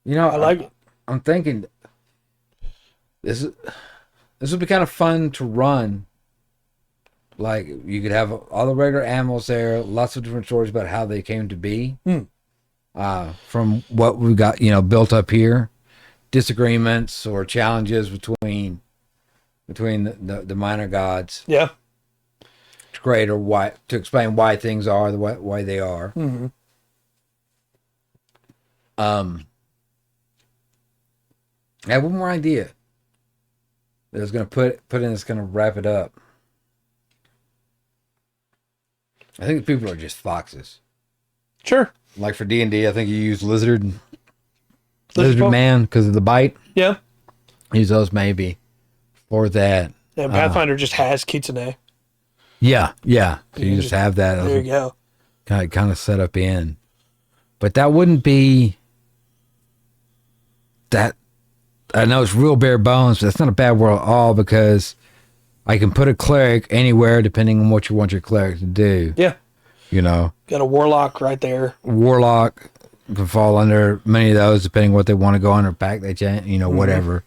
I like it. I'm thinking this would be kind of fun to run. Like you could have all the regular animals there, lots of different stories about how they came to be. From what we've got, built up here, disagreements or challenges between the minor gods. Yeah. To create to explain why things are the way they are. I have one more idea that I was going to put in that's going to wrap it up. I think the people are just foxes. Sure. Like for D&D, I think you use lizard man because of the bite. Yeah. Use those maybe for that. And Pathfinder just has kitsune. Yeah. So you just have that. There you go. Kind of set up in. But that wouldn't be that. I know it's real bare bones, but it's not a bad world at all because I can put a cleric anywhere depending on what you want your cleric to do. Yeah. Got a warlock right there. Warlock can fall under many of those depending on what they want to go under. Pack they change, whatever.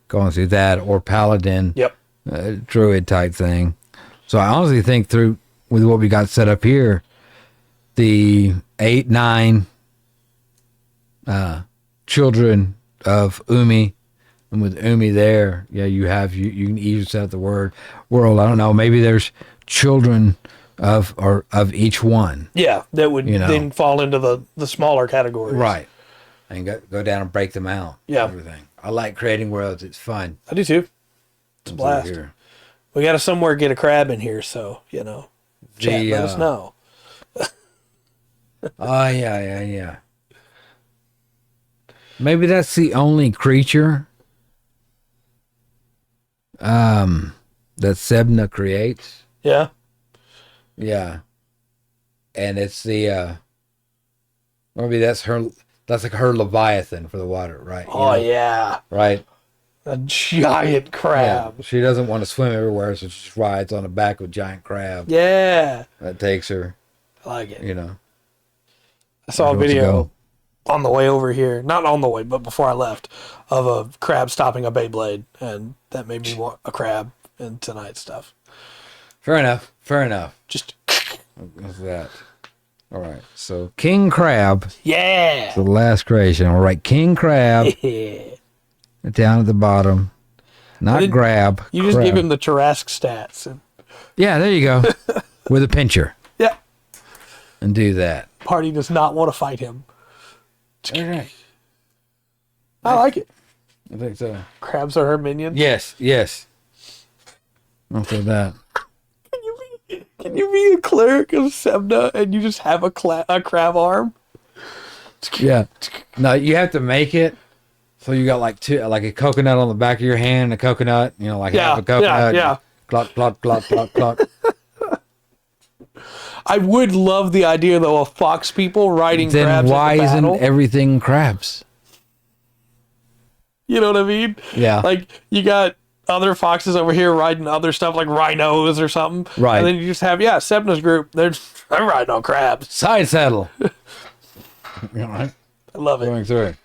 Going through that. Or paladin. Yep. Druid type thing. So I honestly think with what we got set up here, the 8, 9 children of Umi, and with Umi there, you can easily set up the world. I don't know, maybe there's children of each one. Yeah, that would then fall into the smaller categories. Right. And go down and break them out. Yeah. Everything. I like creating worlds. It's fun. I do too. It's a blast. We got to somewhere get a crab in here, so, chat, let us know. Oh, yeah. Maybe that's the only creature that Sebna creates. Yeah. Yeah. And it's the maybe that's like her Leviathan for the water, right? Oh, yeah. Right. A giant crab. Yeah. She doesn't want to swim everywhere, so she just rides on the back of a giant crab. Yeah. That takes her. I like it. I saw a video on the way over here. Not on the way, but before I left, of a crab stopping a Beyblade. And that made me want a crab in tonight's stuff. Fair enough. Just. What's that? All right. So King Crab. Yeah. The last creation. All right. King Crab. Yeah. Down at the bottom. Not grab. You just crab. give him the Tarrasque stats. And yeah, there you go. With a pincher. yeah. And do that. Party does not want to fight him. All right. I like it. I think so. Crabs are her minions. Yes. I'll say that. Can you be a cleric of Sebna and you just have a crab arm? Yeah. No, you have to make it. So you got like a coconut on the back of your hand, and a coconut, half a coconut. Yeah. Clock, clock, clock, clock, clock. I would love the idea though of fox people riding then crabs. why in the battle. isn't everything crabs? You know what I mean? Yeah. Like you got other foxes over here riding other stuff like rhinos or something. Right. And then you just have Sebna's group. They're riding on crabs. Side saddle. Right. I love it. Going through it.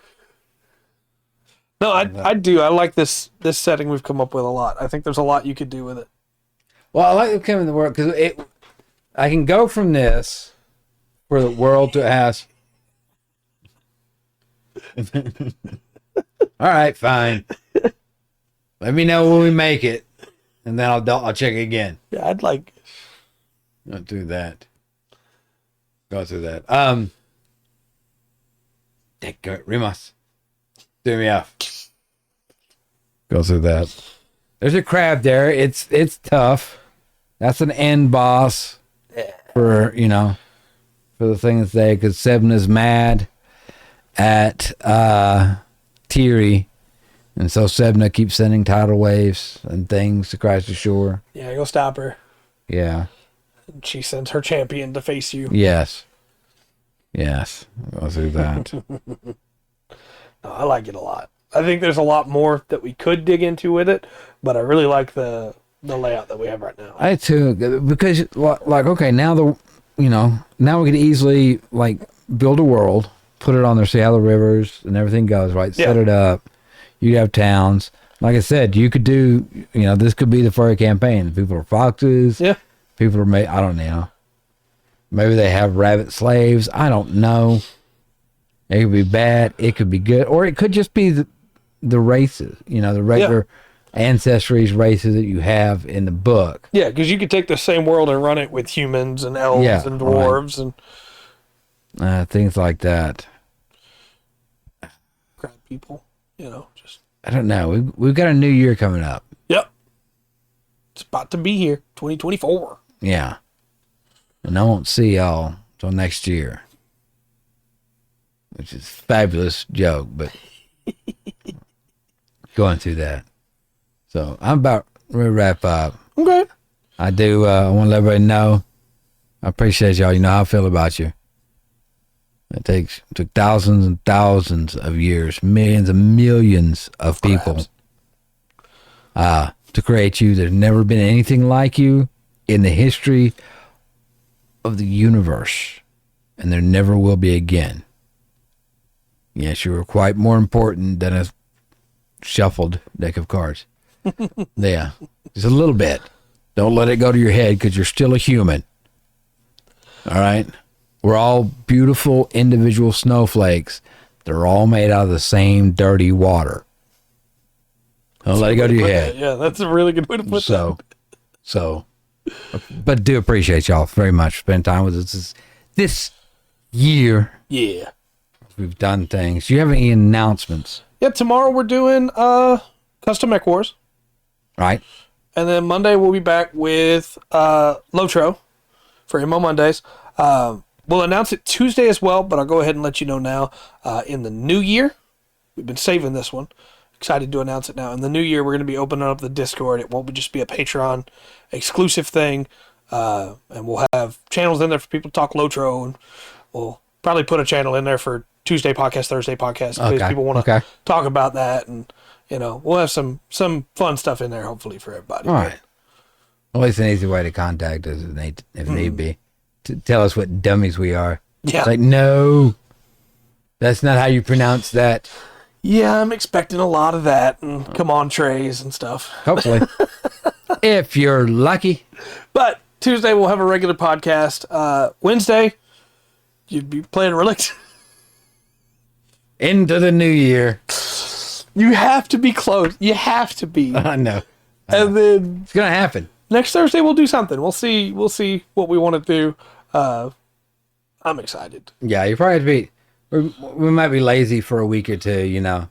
No, I do. I like this setting we've come up with a lot. I think there's a lot you could do with it. Well, I like the coming in the world because I can go from this for the world to ask. All right, fine. Let me know when we make it, and then I'll check again. Yeah, I'd like. Don't do that. Go through that. Rimas. Do me off. Go through that. There's a crab there. It's tough. That's an end boss for the thing that's there because Sebna's mad at Tiri, and so Sebna keeps sending tidal waves and things to crash the shore. Yeah, go stop her. Yeah. And she sends her champion to face you. Yes. Go through that. No, I like it a lot. I think there's a lot more that we could dig into with it, but I really like the layout that we have right now. I too, because okay, now now we could easily build a world, put it on there, see how the rivers and everything goes, right? Set it up. You have towns. Like I said, you could do, this could be the furry campaign. People are foxes. Yeah. People are I don't know. Maybe they have rabbit slaves. I don't know. It could be bad. It could be good. Or it could just be the races, the regular ancestries races that you have in the book. Yeah, because you could take the same world and run it with humans and elves and dwarves and things like that. Crab people, just. I don't know. We've got a new year coming up. Yep. It's about to be here, 2024. Yeah. And I won't see y'all till next year. Which is a fabulous joke, but going through that. So I'm about ready to wrap up. Okay. I do. I want to let everybody know. I appreciate y'all. You know how I feel about you. It took thousands and thousands of years, millions and millions of people to create you. There's never been anything like you in the history of the universe, and there never will be again. Yes, you were quite more important than a shuffled deck of cards. Yeah, just a little bit. Don't let it go to your head because you're still a human. All right? We're all beautiful individual snowflakes. They're all made out of the same dirty water. Don't let it go to your head. Yeah, that's a really good way to put that. But do appreciate y'all very much for spending time with us this year. Yeah. We've done things. Do you have any announcements? Yeah, tomorrow we're doing Custom Mech Wars. Right. And then Monday we'll be back with Lotro for MO Mondays. We'll announce it Tuesday as well, but I'll go ahead and let you know now. In the new year, we've been saving this one excited to announce it now. In the new year, we're going to be opening up the Discord. It won't just be a Patreon exclusive thing. And we'll have channels in there for people to talk Lotro, and we'll probably put a channel in there for Tuesday podcast, Thursday podcast, in case people want to talk about that. And, we'll have some fun stuff in there, hopefully, for everybody. All right. Always an easy way to contact us if need be. To tell us what dummies we are. Yeah. It's like, no, that's not how you pronounce that. Yeah, I'm expecting a lot of that, and come on trays and stuff. Hopefully. If you're lucky. But Tuesday, we'll have a regular podcast. Wednesday, you'd be playing Relict. Into the new year. You have to be close. You have to be. I know. And then it's going to happen. Next Thursday, we'll do something. We'll see what we want to do. I'm excited. Yeah, you probably we might be lazy for a week or two,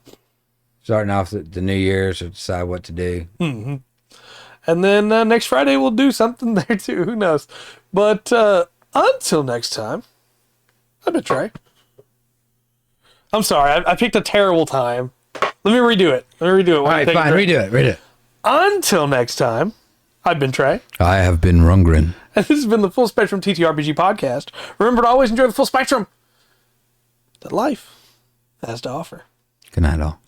starting off the New Year's or decide what to do. Mm-hmm. And then next Friday, we'll do something there too. Who knows? But until next time, I've been Trey. I'm sorry. I picked a terrible time. Let me redo it. All right, fine. Redo it. Until next time, I've been Trey. I have been Rungren. And this has been the Full Spectrum TTRPG podcast. Remember to always enjoy the full spectrum that life has to offer. Good night, all.